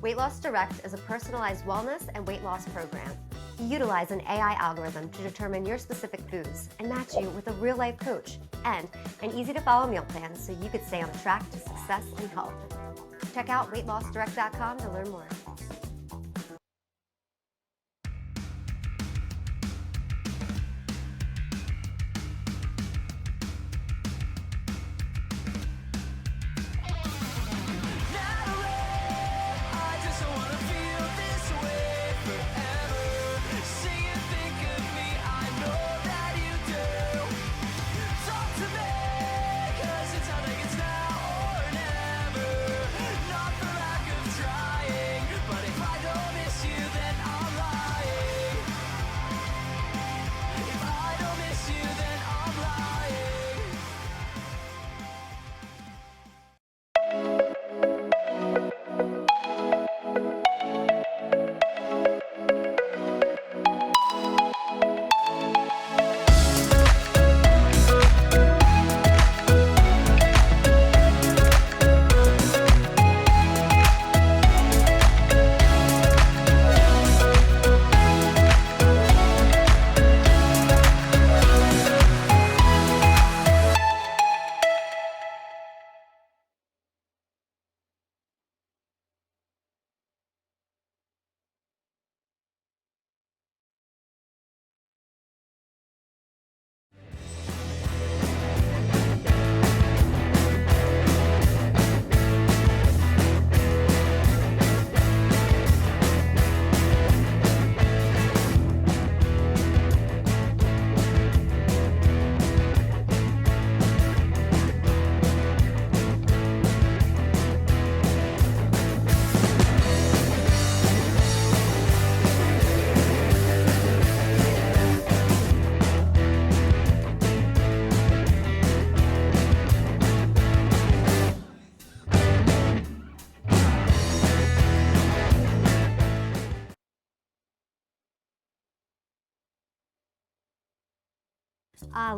Weight Loss Direct is a personalized wellness and weight loss program. You utilize an AI algorithm to determine your specific foods and match you with a real-life coach and an easy-to-follow meal plan so you could stay on track to success and health. Check out weightlossdirect.com to learn more.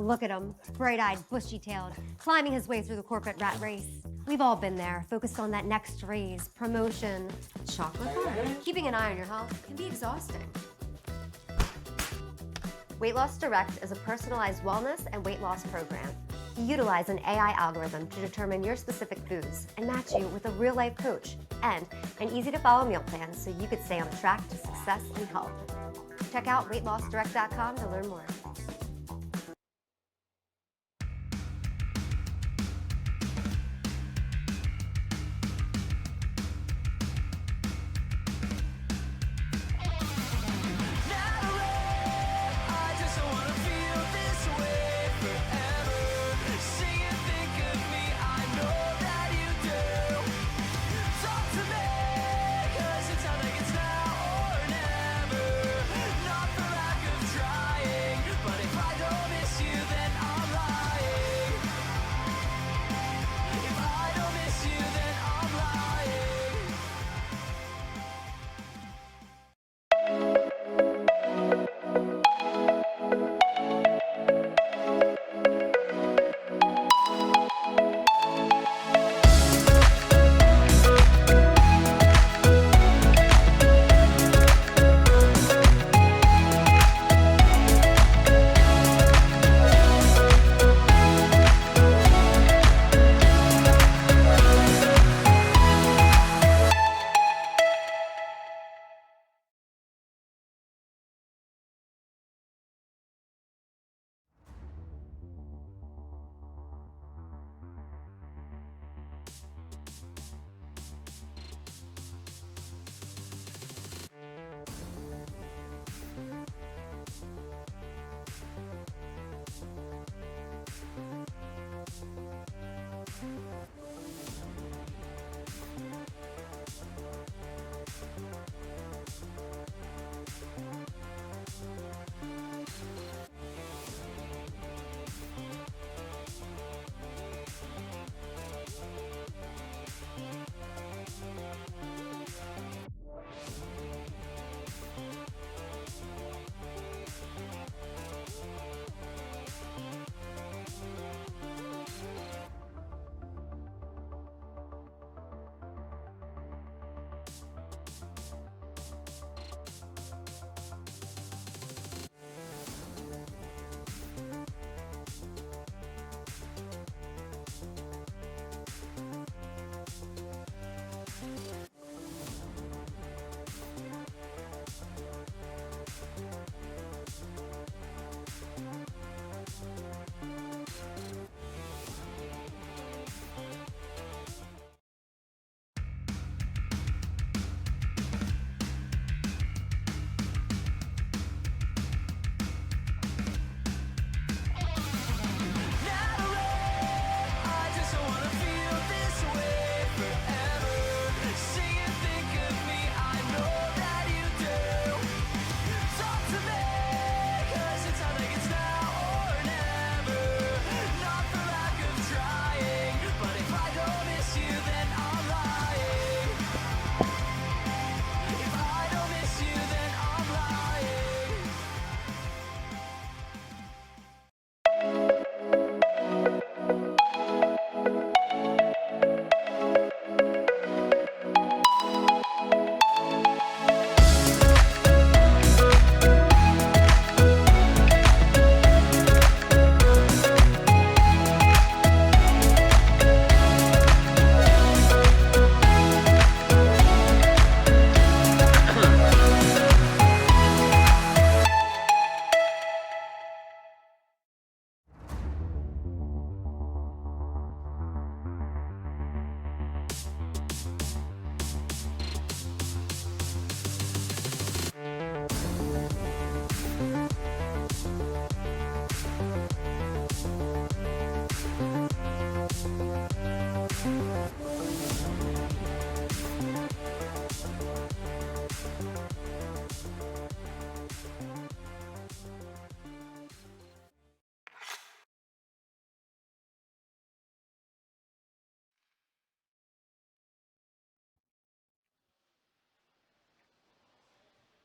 Look at him, bright-eyed, bushy-tailed, climbing his way through the corporate rat race. We've all been there, focused on that next raise, promotion, chocolate bar. Keeping an eye on your health can be exhausting. Weight Loss Direct is a personalized wellness and weight loss program. You utilize an AI algorithm to determine your specific foods and match you with a real-life coach and an easy-to-follow meal plan so you could stay on track to success and health. Check out weightlossdirect.com to learn more.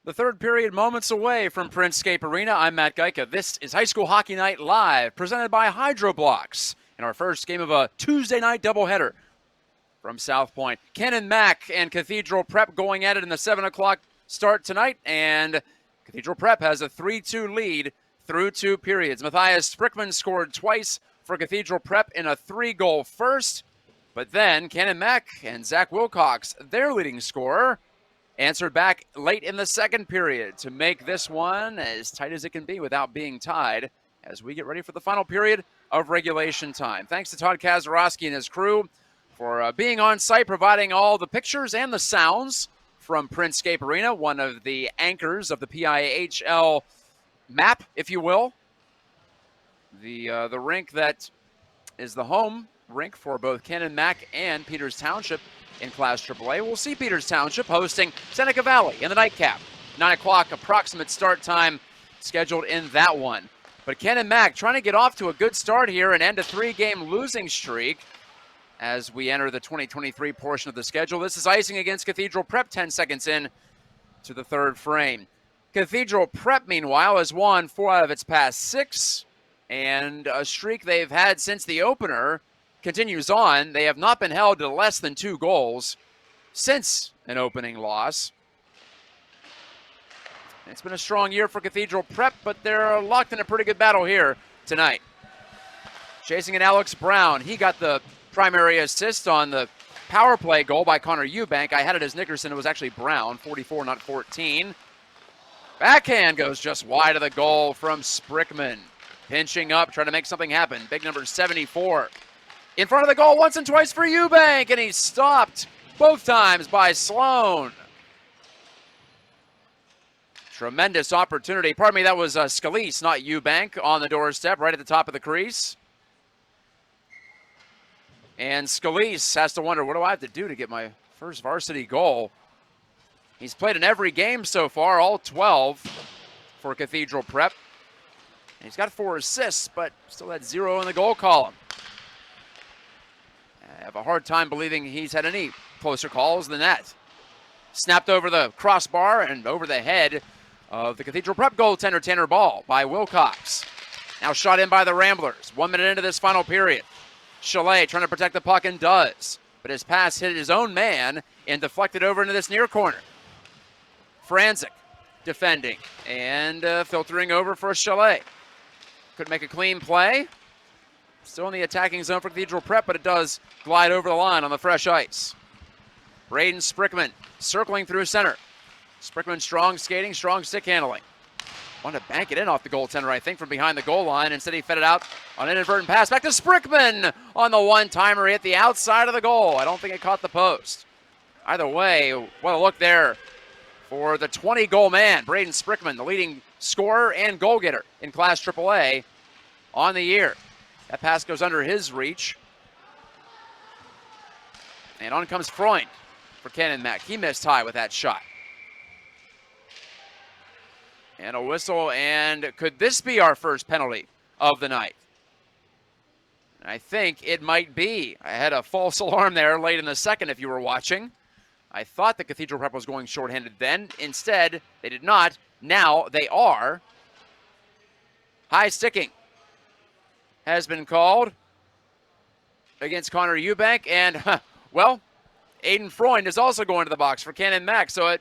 The third period moments away from Printscape Arena. I'm Matt Gajtka. This is High School Hockey Night Live, presented by Hydroblocks, in our first game of a Tuesday night doubleheader from South Point. Canon-Mac and Cathedral Prep going at it in the 7 o'clock start tonight, and Cathedral Prep has a 3-2 lead through 2 periods. Matthias Sprickman scored twice for Cathedral Prep in a 3-goal first, but then Canon-Mac and Zach Wilcox, their leading scorer, answered back late in the second period to make this one as tight as it can be without being tied as we get ready for the final period of regulation time. Thanks to Todd Kazarowski and his crew for being on site, providing all the pictures and the sounds from Printscape Arena, one of the anchors of the PIHL map, if you will. The rink that is the home rink for both Canon-Mac and Peters Township in Class AAA. We'll see Peters Township hosting Seneca Valley in the nightcap. 9 o'clock approximate start time scheduled in that one. But Canon-Mac trying to get off to a good start here and end a 3-game losing streak as we enter the 2023 portion of the schedule. This is icing against Cathedral Prep 10 seconds in to the third frame. Cathedral Prep, meanwhile, has won 4 out of its past 6, and a streak they've had since the opener continues on. They have not been held to less than 2 goals since an opening loss. It's been a strong year for Cathedral Prep, but they're locked in a pretty good battle here tonight. Chasing in Alex Brown. He got the primary assist on the power play goal by Connor Eubank. I had it as Nickerson. It was actually Brown, 44, not 14. Backhand goes just wide of the goal from Sprickman. Pinching up, trying to make something happen. Big number 74. In front of the goal once and twice for Eubank, and he's stopped both times by Sloan. Tremendous opportunity. Pardon me, that was Scalise, not Eubank, on the doorstep, right at the top of the crease. And Scalise has to wonder, what do I have to do to get my first varsity goal? He's played in every game so far, all 12 for Cathedral Prep. And he's got 4 assists, but still had 0 in the goal column. I have a hard time believing he's had any closer calls than that. Snapped over the crossbar and over the head of the Cathedral Prep goaltender Tanner Ball by Wilcox. Now shot in by the Ramblers. 1 minute into this final period. Chalet trying to protect the puck and does, but his pass hit his own man and deflected over into this near corner. Franzik defending and filtering over for Chalet. Couldn't make a clean play. Still in the attacking zone for Cathedral Prep, but it does glide over the line on the fresh ice. Braden Sprickman circling through center. Sprickman strong skating, strong stick handling. Wanted to bank it in off the goaltender, I think, from behind the goal line. Instead, he fed it out on an inadvertent pass. Back to Sprickman on the one-timer. He hit the outside of the goal. I don't think it caught the post. Either way, what a look there for the 20-goal man, Braden Sprickman, the leading scorer and goal-getter in Class AAA on the year. That pass goes under his reach. And on comes Freund for Canon-Mac. He missed high with that shot. And a whistle, and could this be our first penalty of the night? I think it might be. I had a false alarm there late in the second if you were watching. I thought the Cathedral Prep was going shorthanded then. Instead, they did not. Now they are. High sticking has been called against Connor Eubank, and, well, Aiden Freund is also going to the box for Canon-Mac, so it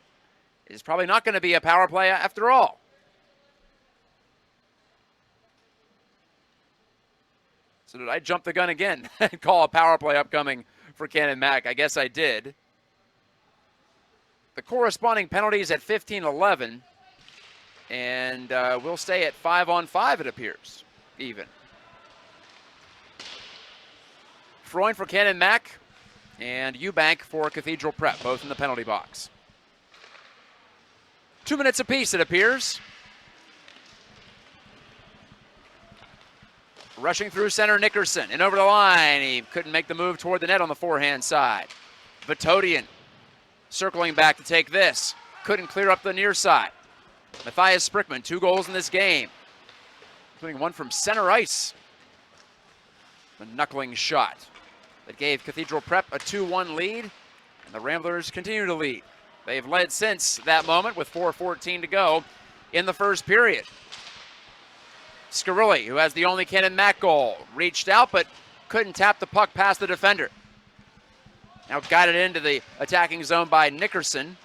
is probably not going to be a power play after all. So did I jump the gun again and call a power play upcoming for Canon-Mac? I guess I did. The corresponding penalties at 15-11, and we'll stay at 5-on-5, it appears, even. Freund for Canon-Mac and Eubank for Cathedral Prep, both in the penalty box. 2 minutes apiece, it appears. Rushing through center, Nickerson, and over the line. He couldn't make the move toward the net on the forehand side. Vitodian circling back to take this. Couldn't clear up the near side. Matthias Sprickman, 2 goals in this game, including one from center ice. The knuckling shot that gave Cathedral Prep a 2-1 lead, and the Ramblers continue to lead They've led since that moment with 4:14 to go in the first period. Scarilli, who has the only Canon-Mac goal, reached out but couldn't tap the puck past the defender. Now guided into the attacking zone by Nickerson.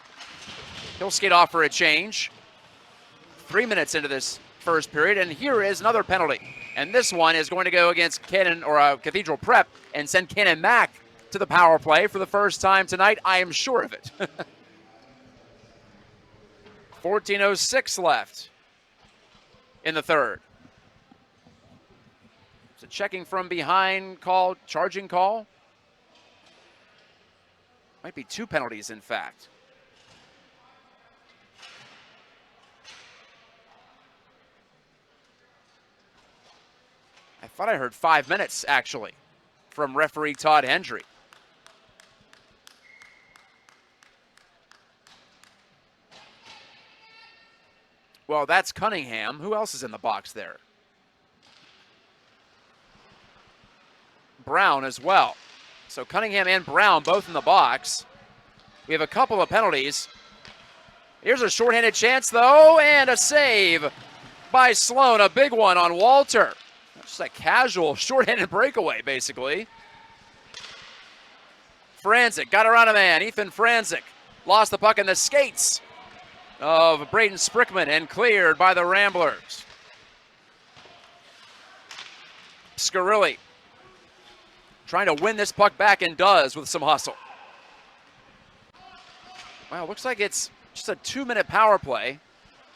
He'll skate off for a change. 3 minutes into this first period, and here is another penalty. And this one is going to go against Cathedral Prep and send Canon-Mac to the power play for the first time tonight. I am sure of it. 14:06 left in the third. It's a checking from behind call, charging call. Might be 2 penalties, in fact. I thought I heard 5 minutes, actually, from referee Todd Hendry. Well, that's Cunningham. Who else is in the box there? Brown as well. So Cunningham and Brown both in the box. We have a couple of penalties. Here's a shorthanded chance, though, and a save by Sloan. A big one on Walter. Just a casual shorthanded breakaway, basically. Franzik got around a man. Ethan Franzik lost the puck in the skates of Braden Sprickman and cleared by the Ramblers. Scarilli trying to win this puck back and does with some hustle. Well, looks like it's just a 2-minute power play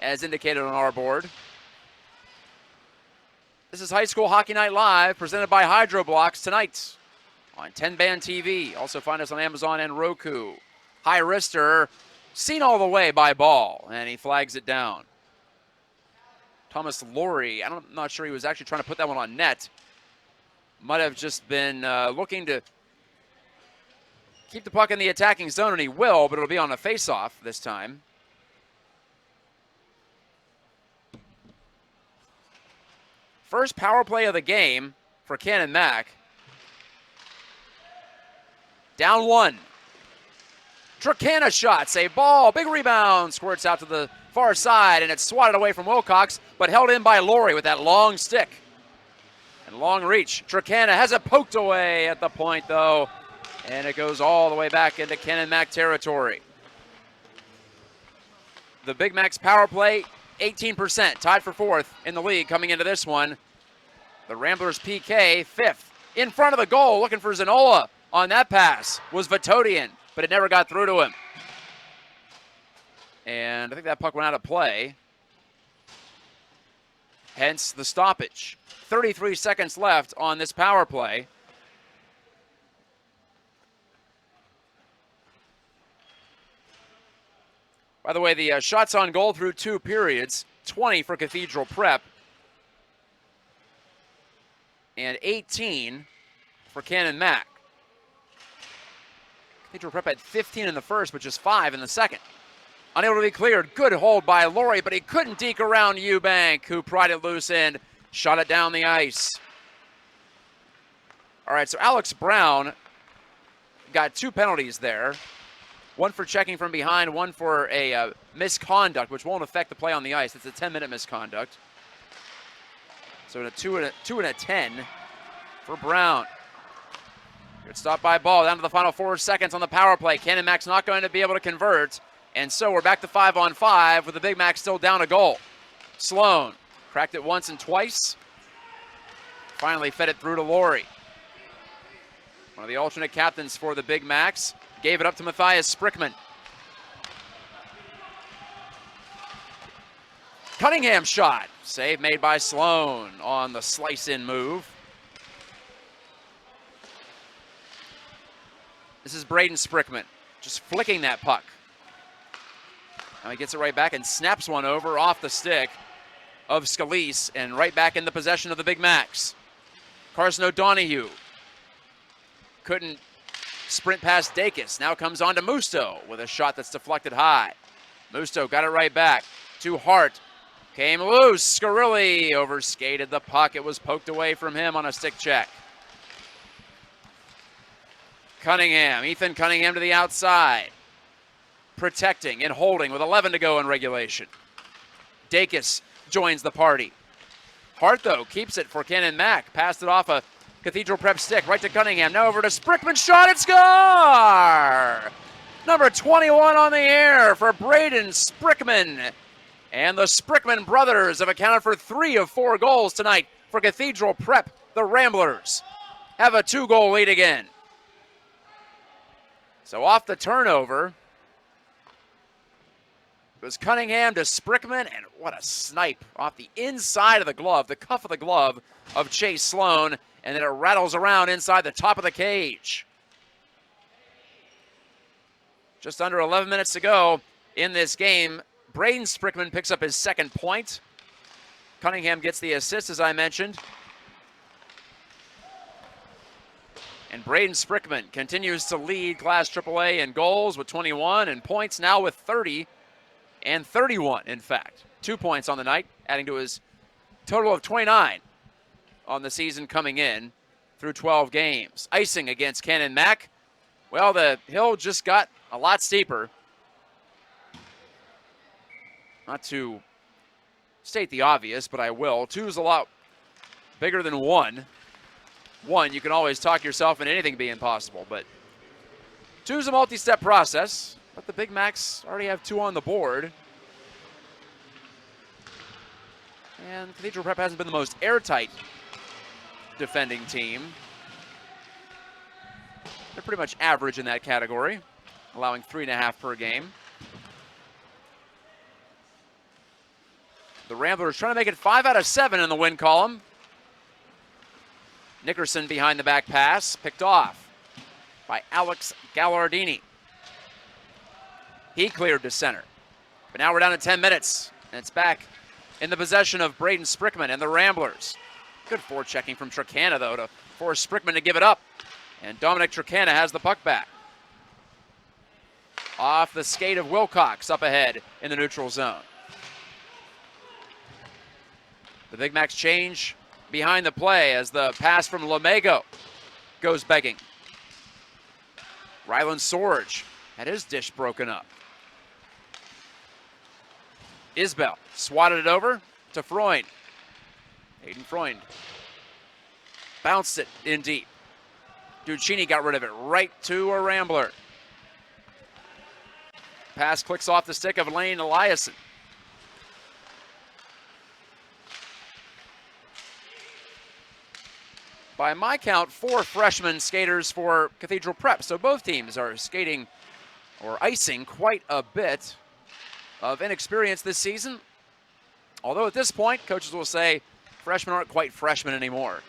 as indicated on our board. This is High School Hockey Night Live presented by Hydro Blocks tonight on 10-Band TV. Also find us on Amazon and Roku. High wrister seen all the way by Ball, and he flags it down. Thomas Laurie, I'm not sure he was actually trying to put that one on net. Might have just been looking to keep the puck in the attacking zone, and he will, but it'll be on a face-off this time. First power play of the game for Canon-Mac. Down 1. Tricana shot, save ball, big rebound, squirts out to the far side, and it's swatted away from Wilcox, but held in by Laurie with that long stick. And long reach. Tricana has it poked away at the point, though, and it goes all the way back into Canon-Mac territory. The Big Mac's power play, 18%, tied for 4th in the league coming into this one. The Ramblers PK, 5th. In front of the goal, looking for Zanola on that pass, was Vatodian, but it never got through to him. And I think that puck went out of play. Hence the stoppage. 33 seconds left on this power play. By the way, the shots on goal through 2 periods, 20 for Cathedral Prep, and 18 for Canon-Mac. Cathedral Prep had 15 in the first, but just 5 in the second. Unable to be cleared. Good hold by Laurie, but he couldn't deke around Eubank, who pried it loose and shot it down the ice. All right, so Alex Brown got 2 penalties there. One for checking from behind, one for a misconduct, which won't affect the play on the ice. It's a 10-minute misconduct. So a 2 and a 10 for Brown. Good stop by Ball. Down to the final 4 seconds on the power play. Canon-Mac's not going to be able to convert. And so we're back to 5-on-5 with the Big Mac still down a goal. Sloan cracked it once and twice. Finally fed it through to Laurie. One of the alternate captains for the Big Macs. Gave it up to Matthias Sprickman. Cunningham shot. Save made by Sloan on the slice-in move. This is Braden Sprickman just flicking that puck. Now he gets it right back and snaps one over off the stick of Scalise and right back in the possession of the Big Macs. Carson O'Donohue couldn't sprint past Dacus. Now comes on to Musto with a shot that's deflected high. Musto got it right back to Hart. Came loose. Scarilli overskated the puck. It was poked away from him on a stick check. Cunningham. Ethan Cunningham to the outside. protecting and holding with 11 to go in regulation. Dacus joins the party. Hart, though, keeps it for Canon-Mac. Passed it off a Cathedral Prep stick right to Cunningham. Now over to Sprickman. Shot and score! Number 21 on the air for Braden Sprickman. And the Sprickman brothers have accounted for 3 of 4 goals tonight for Cathedral Prep. The Ramblers have a 2-goal lead again. So off the turnover, it was Cunningham to Sprickman, and what a snipe off the inside of the glove, the cuff of the glove of Chase Sloan, and then it rattles around inside the top of the cage. Just under 11 minutes to go in this game. Braden Sprickman picks up his 2nd point. Cunningham gets the assist, as I mentioned. And Braden Sprickman continues to lead Class AAA in goals with 21 and points now with 30 and 31, in fact. 2 points on the night, adding to his total of 29 on the season coming in through 12 games. Icing against Canon-Mac. Well, the hill just got a lot steeper. Not to state the obvious, but I will. 2 is a lot bigger than 1. 1, you can always talk yourself into anything being possible, but 2 is a multi-step process. But the Big Macs already have 2 on the board. And Cathedral Prep hasn't been the most airtight defending team. They're pretty much average in that category, allowing 3.5 per game. The Ramblers trying to make it 5 out of 7 in the win column. Nickerson behind the back pass, picked off by Alex Gallardini. He cleared to center. But now we're down to 10 minutes, and it's back in the possession of Braden Sprickman and the Ramblers. Good forechecking from Tricana, though, to force Sprickman to give it up. And Dominic Tricana has the puck back. Off the skate of Wilcox up ahead in the neutral zone. The Big Macs change behind the play as the pass from Lamego goes begging. Rylan Sorge had his dish broken up. Isbell swatted it over to Freund. Hayden Freund bounced it in deep. Duccini got rid of it right to a Rambler. Pass clicks off the stick of Lane Eliason. By my count, 4 freshman skaters for Cathedral Prep. So both teams are skating or icing quite a bit of inexperience this season. Although at this point, coaches will say freshmen aren't quite freshmen anymore.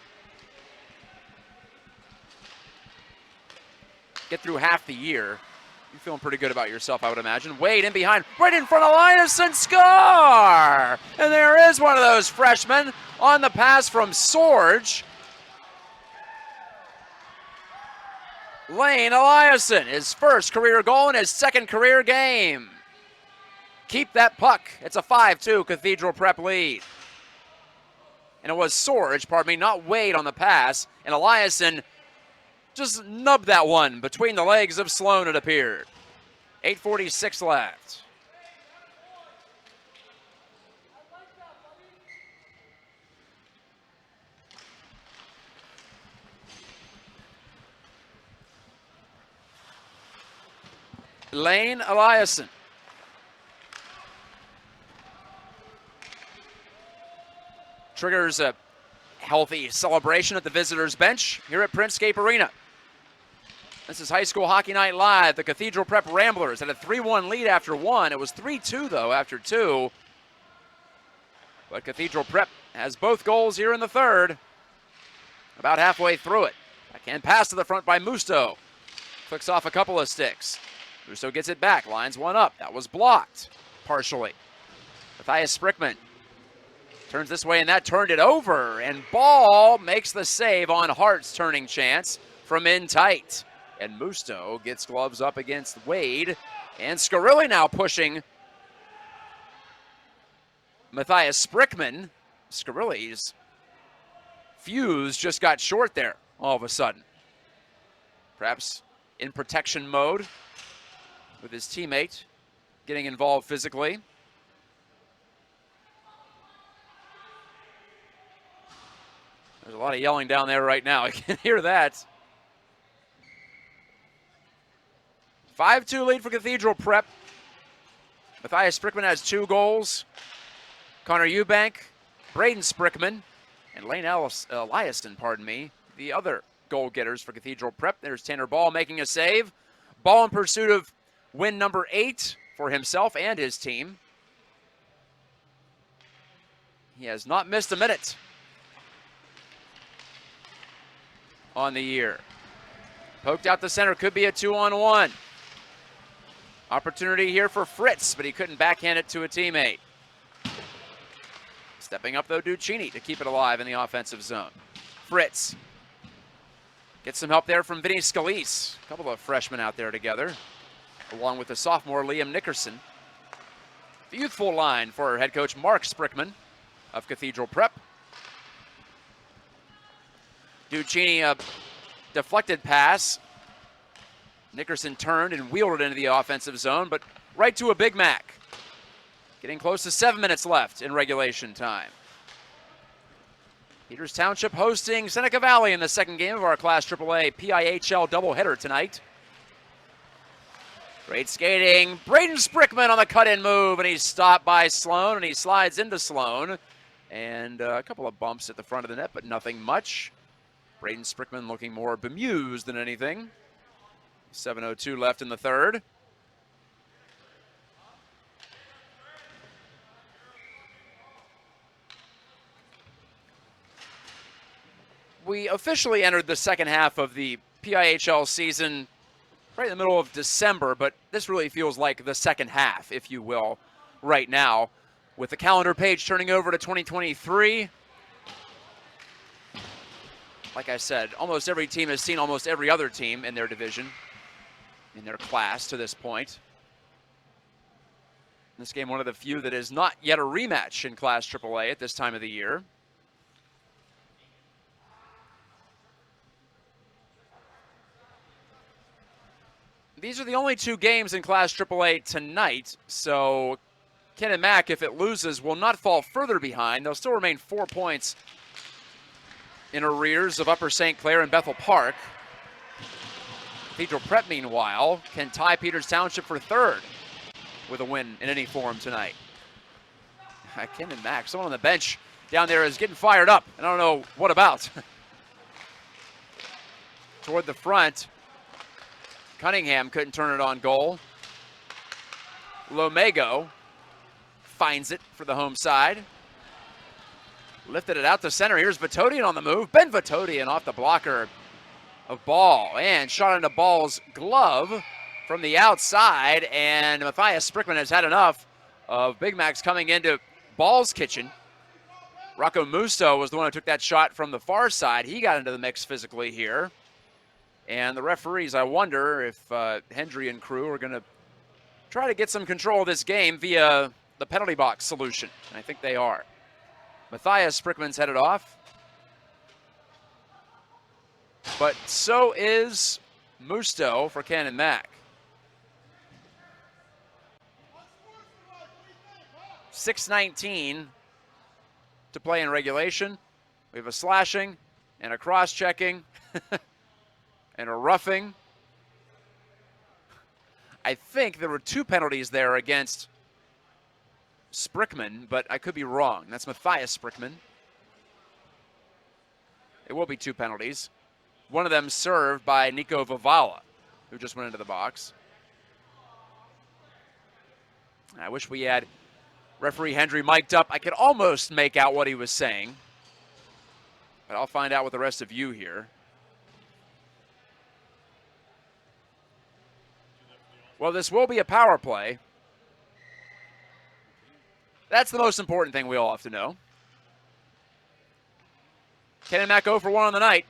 Get through half the year, you're feeling pretty good about yourself, I would imagine. Wade in behind, right in front of Linus, and score! And there is one of those freshmen on the pass from Sorge. Lane Eliason, his 1st career goal in his 2nd career game. Keep that puck. It's a 5-2 Cathedral Prep lead. And it was Sorge, not Wade on the pass. And Eliason just nubbed that one between the legs of Sloan, it appeared. 8:46 left. Lane Eliason. Triggers a healthy celebration at the visitors' bench here at Printscape Arena. This is High School Hockey Night Live. The Cathedral Prep Ramblers had a 3-1 lead after 1. It was 3-2, though, after 2. But Cathedral Prep has both goals here in the 3rd. About halfway through it. Backhand pass to the front by Musto. Clicks off a couple of sticks. Musto gets it back, lines one up. That was blocked, partially. Matthias Sprickman turns this way, and that turned it over. And Ball makes the save on Hart's turning chance from in tight. And Musto gets gloves up against Wade. And Scarilli now pushing Matthias Sprickman. Scarilli's fuse just got short there all of a sudden. Perhaps in protection mode with his teammate getting involved physically. There's a lot of yelling down there right now. I can hear that. 5-2 lead for Cathedral Prep. Matthias Sprickman has 2 goals. Connor Eubank, Braden Sprickman, and Lane Eliaston, the other goal getters for Cathedral Prep. There's Tanner Ball making a save. Ball in pursuit of win number 8 for himself and his team. He has not missed a minute on the year. Poked out the center, could be a 2-on-1. Opportunity here for Fritz, but he couldn't backhand it to a teammate. Stepping up, though, Duccini to keep it alive in the offensive zone. Fritz gets some help there from Vinny Scalise. A couple of freshmen out there together, along with the sophomore Liam Nickerson. The youthful line for head coach Mark Sprickman of Cathedral Prep. Duccini, a deflected pass. Nickerson turned and wheeled it into the offensive zone, but right to a Big Mac. Getting close to 7 minutes left in regulation time. Peters Township hosting Seneca Valley in the second game of our Class AAA PIHL doubleheader tonight. Great skating. Braden Sprickman on the cut-in move, and he's stopped by Sloan, and he slides into Sloan. And a couple of bumps at the front of the net, but nothing much. Braden Sprickman looking more bemused than anything. 7:02 left in the third. We officially entered the second half of the PIHL season right in the middle of December, but this really feels like the second half, if you will, right now. With the calendar page turning over to 2023. Like I said, almost every team has seen almost every other team in their division, in their class to this point. This game, one of the few that is not yet a rematch in Class AAA at this time of the year. These are the only 2 games in Class AAA tonight, so Canon-Mac, if it loses, will not fall further behind. They'll still remain 4 points in arrears of Upper St. Clair and Bethel Park. Cathedral Prep, meanwhile, can tie Peters Township for third with a win in any form tonight. Canon-Mac, someone on the bench down there is getting fired up, and I don't know what about. Toward the front, Cunningham couldn't turn it on goal. Lomego finds it for the home side. Lifted it out to center. Here's Vitodian on the move. Ben Vitodian off the blocker of Ball, and shot into Ball's glove from the outside, and Matthias Sprickman has had enough of Big Macs coming into Ball's kitchen. Rocco Musto was the one who took that shot from the far side. He got into the mix physically here. And the referees, I wonder if Hendry and crew are going to try to get some control of this game via the penalty box solution. And I think they are. Matthias Sprickman's headed off. But so is Musto for Canon-Mac. 6:19 to play in regulation. We have a slashing and a cross-checking and a roughing. I think there were 2 penalties there against Sprickman, but I could be wrong. That's Matthias Sprickman. It will be 2 penalties. One of them served by Nico Vavala, who just went into the box. I wish we had referee Hendry mic'd up. I could almost make out what he was saying, but I'll find out with the rest of you here. Well, this will be a power play. That's the most important thing we all have to know. Canon-Mac 0 for 1 on the night.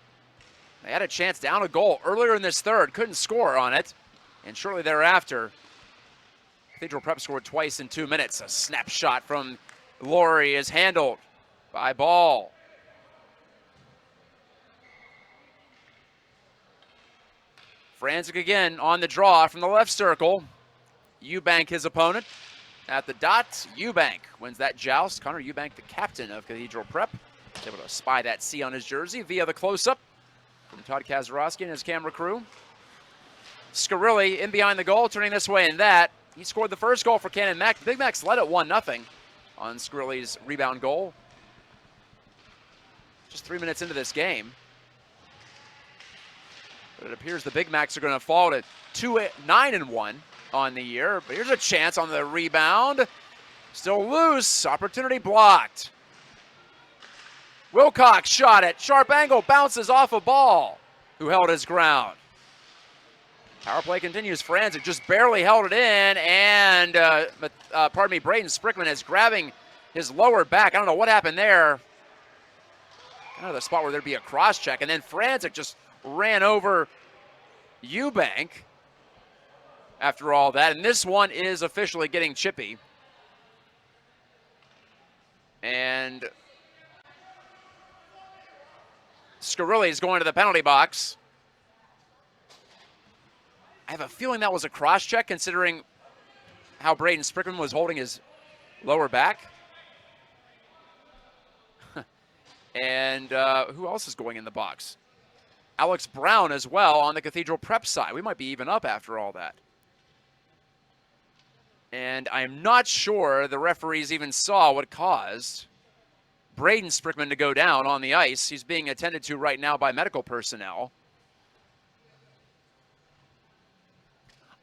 They had a chance down a goal earlier in this third, couldn't score on it. And shortly thereafter, Cathedral Prep scored twice in 2 minutes. A snapshot from Laurie is handled by Ball. Franzik again on the draw from the left circle. Eubank his opponent. At the dot, Eubank wins that joust. Connor Eubank, the captain of Cathedral Prep, is able to spy that C on his jersey via the close-up from Todd Kazarowski and his camera crew. Scarilli in behind the goal, turning this way and that. He scored the first goal for Canon-Mac. The Big Macs led at 1-0 on Scarilli's rebound goal. Just 3 minutes into this game. But it appears the Big Macs are going to fall to 9-1 on the year. But here's a chance on the rebound. Still loose. Opportunity blocked. Wilcox shot it. Sharp angle. Bounces off a ball. Who held his ground. Power play continues. Franzik just barely held it in. And, Braden Sprickman is grabbing his lower back. I don't know what happened there. Kind of the spot where there'd be a cross check. And then Franzik just ran over Eubank after all that. And this one is officially getting chippy. And Scarilli is going to the penalty box. I have a feeling that was a cross check considering how Braden Sprickman was holding his lower back. And who else is going in the box? Alex Brown as well on the Cathedral Prep side. We might be even up after all that. And I'm not sure the referees even saw what caused Braden Sprickman to go down on the ice. He's being attended to right now by medical personnel.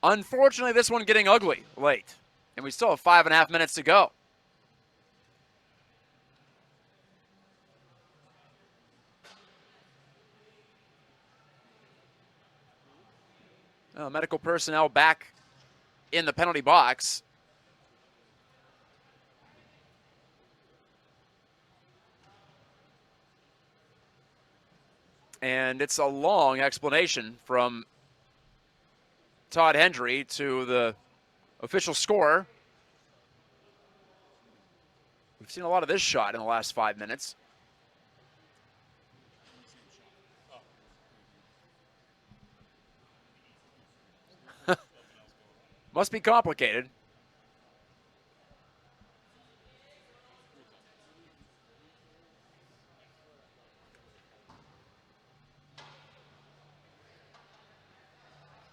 Unfortunately, this one getting ugly late. And we still have 5.5 minutes to go. Medical personnel back in the penalty box. And it's a long explanation from Todd Hendry to the official scorer. We've seen a lot of this shot in the last 5 minutes. Must be complicated.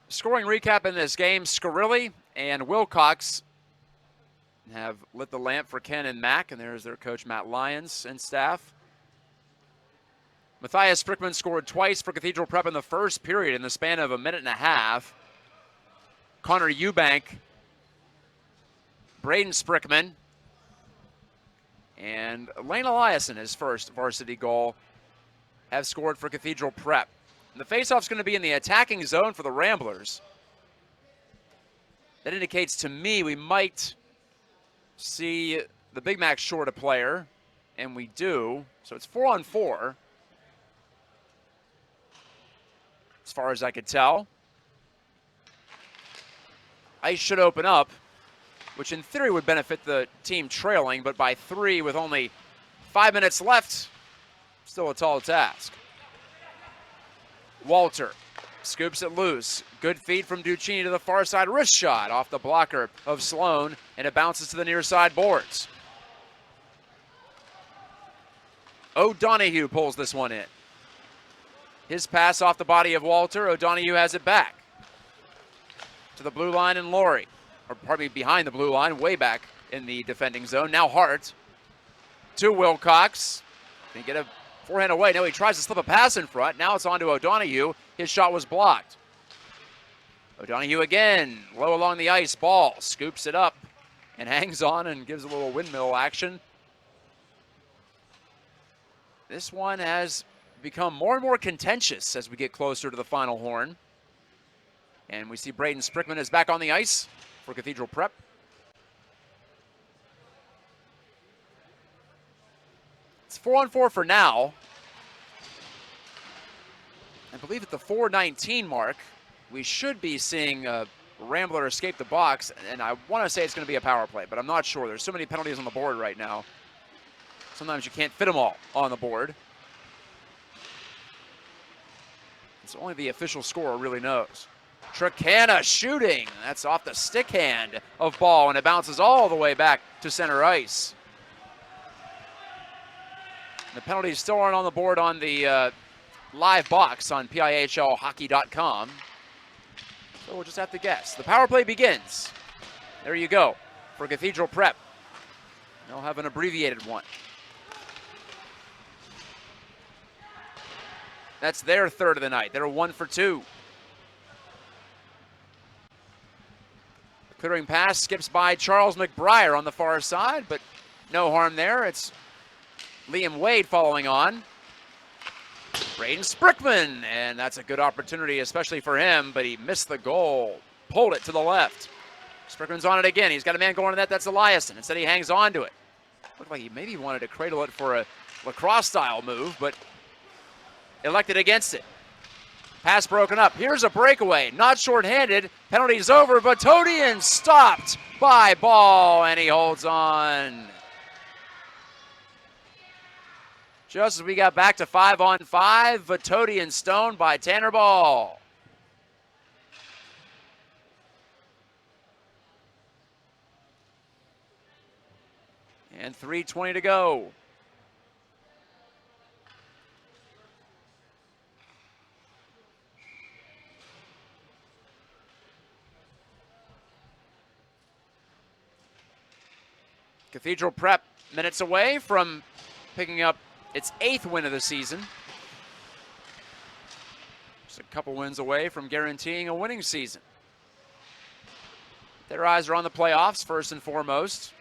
Scoring recap in this game, Scarilli and Wilcox have lit the lamp for Canon-Mac, and there's their coach Matt Lyons and staff. Matthias Sprickman scored twice for Cathedral Prep in the first period in the span of 1.5 minutes. Connor Eubank, Braden Sprickman, and Lane Eliason, his first varsity goal, have scored for Cathedral Prep. And the faceoff's going to be in the attacking zone for the Ramblers. That indicates to me we might see the Big Mac short a player, and we do. So it's 4-on-4, as far as I could tell. Ice should open up, which in theory would benefit the team trailing, but by 3 with only 5 minutes left, still a tall task. Walter scoops it loose. Good feed from Duccini to the far side. Wrist shot off the blocker of Sloan, and it bounces to the near side boards. O'Donoghue pulls this one in. His pass off the body of Walter. O'Donoghue has it back to the blue line and Laurie. Or pardon me, behind the blue line, way back in the defending zone. Now Hart to Wilcox. Can he get a forehand away? No, he tries to slip a pass in front. Now it's on to O'Donoghue. His shot was blocked. O'Donoghue again, low along the ice. Ball, scoops it up and hangs on and gives a little windmill action. This one has become more and more contentious as we get closer to the final horn. And we see Braden Sprickman is back on the ice for Cathedral Prep. It's 4-on-4 for now. I believe at the 4:19 mark, we should be seeing Rambler escape the box, and I want to say it's going to be a power play, but I'm not sure. There's so many penalties on the board right now. Sometimes you can't fit them all on the board. It's only the official scorer really knows. Trakana shooting. That's off the stick hand of Ball, and it bounces all the way back to center ice. The penalties still aren't on the board on the live box on PIHLhockey.com. So we'll just have to guess. The power play begins. There you go for Cathedral Prep. They'll have an abbreviated one. That's their third of the night. They're 1 for 2. Clearing pass skips by Charles McBriar on the far side, but no harm there. It's Liam Wade following on. Braden Sprickman, and that's a good opportunity, especially for him, but he missed the goal. Pulled it to the left. Sprickman's on it again. He's got a man going to that. That's Eliasson. Instead, he hangs on to it. Looked like he maybe wanted to cradle it for a lacrosse-style move, but elected against it. Pass broken up. Here's a breakaway. Not shorthanded. Penalty's over. Vatodian stopped by Ball, and he holds on. Just as we got back to 5-on-5, Vatodian stoned by Tanner Ball. And 3:20 to go. Cathedral Prep minutes away from picking up its 8th win of the season. Just a couple wins away from guaranteeing a winning season. Their eyes are on the playoffs first and foremost.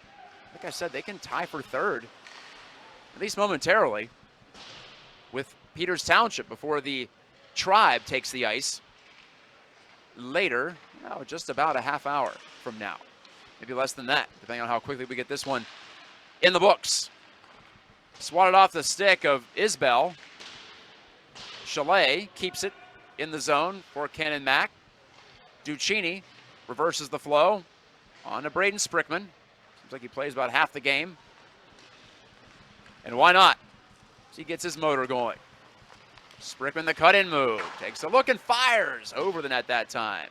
Like I said, they can tie for third, at least momentarily, with Peters Township before the Tribe takes the ice later, just about a half hour from now. Maybe less than that, depending on how quickly we get this one in the books. Swatted off the stick of Isbell. Chalet keeps it in the zone for Canon-Mac. Duccini reverses the flow on to Braden Sprickman. Seems like he plays about half the game. And why not? He gets his motor going. Sprickman, the cut-in move. Takes a look and fires over the net that time.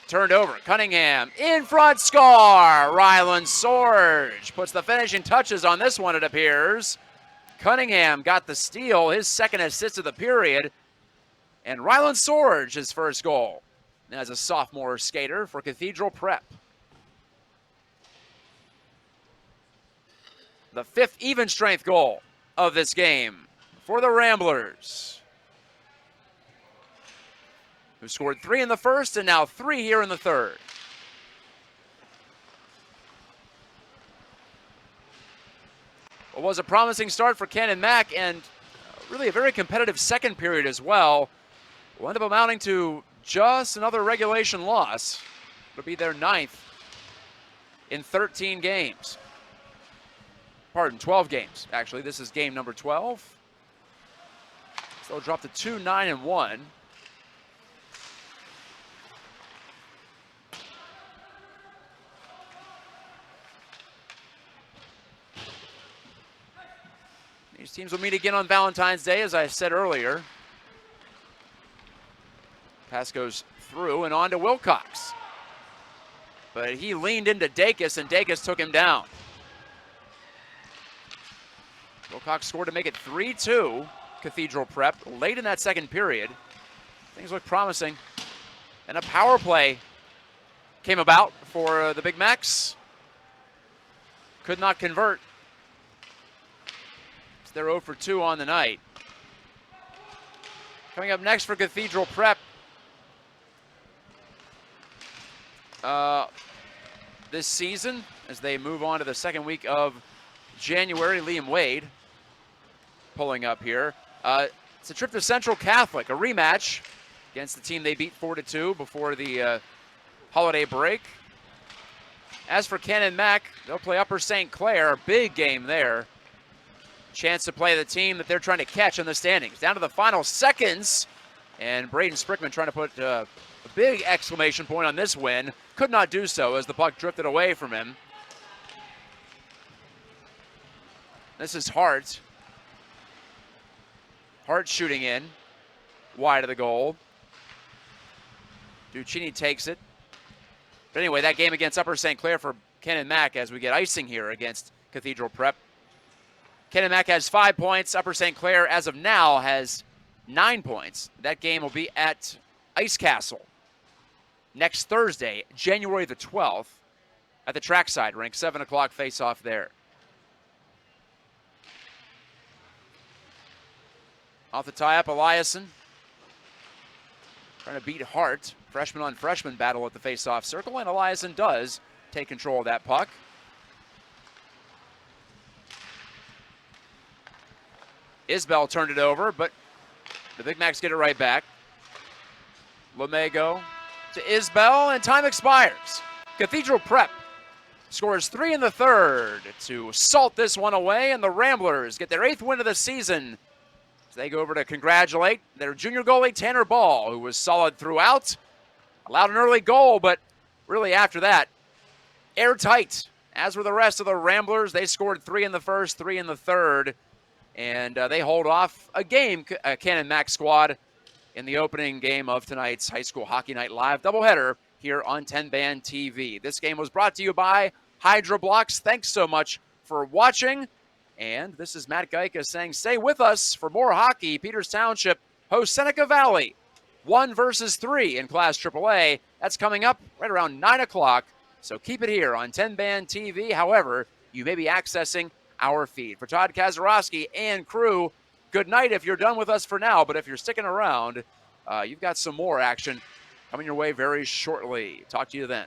Turned over, Cunningham, in front score! Ryland Sorge puts the finishing touches on this one, it appears. Cunningham got the steal, his second assist of the period. And Ryland Sorge, his first goal as a sophomore skater for Cathedral Prep. The 5th even strength goal of this game for the Ramblers, who scored 3 in the first and now 3 here in the third. It was a promising start for Canon-Mac and really a very competitive second period as well. Will end up amounting to just another regulation loss. It'll be their 9th in 13 games. Pardon, 12 games, actually. This is game number 12. So they'll drop to 2-9-1. These teams will meet again on Valentine's Day, as I said earlier. Pass goes through and on to Wilcox. But he leaned into Dacus, and Dacus took him down. Wilcox scored to make it 3-2, Cathedral Prep, late in that second period. Things look promising. And a power play came about for the Big Macs. Could not convert. They're 0 for 2 on the night. Coming up next for Cathedral Prep. This season, as they move on to the second week of January, Liam Wade pulling up here. It's a trip to Central Catholic, a rematch against the team they beat 4-2 before the holiday break. As for Canon-Mac, they'll play Upper St. Clair, big game there. Chance to play the team that they're trying to catch in the standings. Down to the final seconds, and Braden Sprickman trying to put a big exclamation point on this win. Could not do so as the puck drifted away from him. This is Hart. Hart shooting in. wide of the goal. Duccini takes it. But anyway, that game against Upper St. Clair for Canon-Mac as we get icing here against Cathedral Prep. Canon-Mac has 5 points. Upper St. Clair, as of now, has 9 points. That game will be at Ice Castle next Thursday, January the 12th, at the trackside rink. 7 o'clock face-off there. Off the tie-up, Eliason. Trying to beat Hart. Freshman on freshman battle at the face-off circle, and Eliason does take control of that puck. Isbell turned it over, but the Big Macs get it right back. Lamego to Isbell, and time expires. Cathedral Prep scores 3 in the third to salt this one away, and the Ramblers get their 8th win of the season. So they go over to congratulate their junior goalie, Tanner Ball, who was solid throughout. Allowed an early goal, but really after that, airtight. As were the rest of the Ramblers, they scored 3 in the first, 3 in the third, and they hold off a game, Canon-Mac squad, in the opening game of tonight's High School Hockey Night Live doubleheader here on 10 Band TV. This game was brought to you by Hydro Blocks. Thanks so much for watching. And this is Matt Gajtka saying, stay with us for more hockey. Peters Township hosts Seneca Valley. 1 versus 3 in Class AAA. That's coming up right around 9 o'clock. So keep it here on 10 Band TV. However, you may be accessing our feed. For Todd Kazarowski and crew, good night if you're done with us for now. But if you're sticking around, you've got some more action coming your way very shortly. Talk to you then.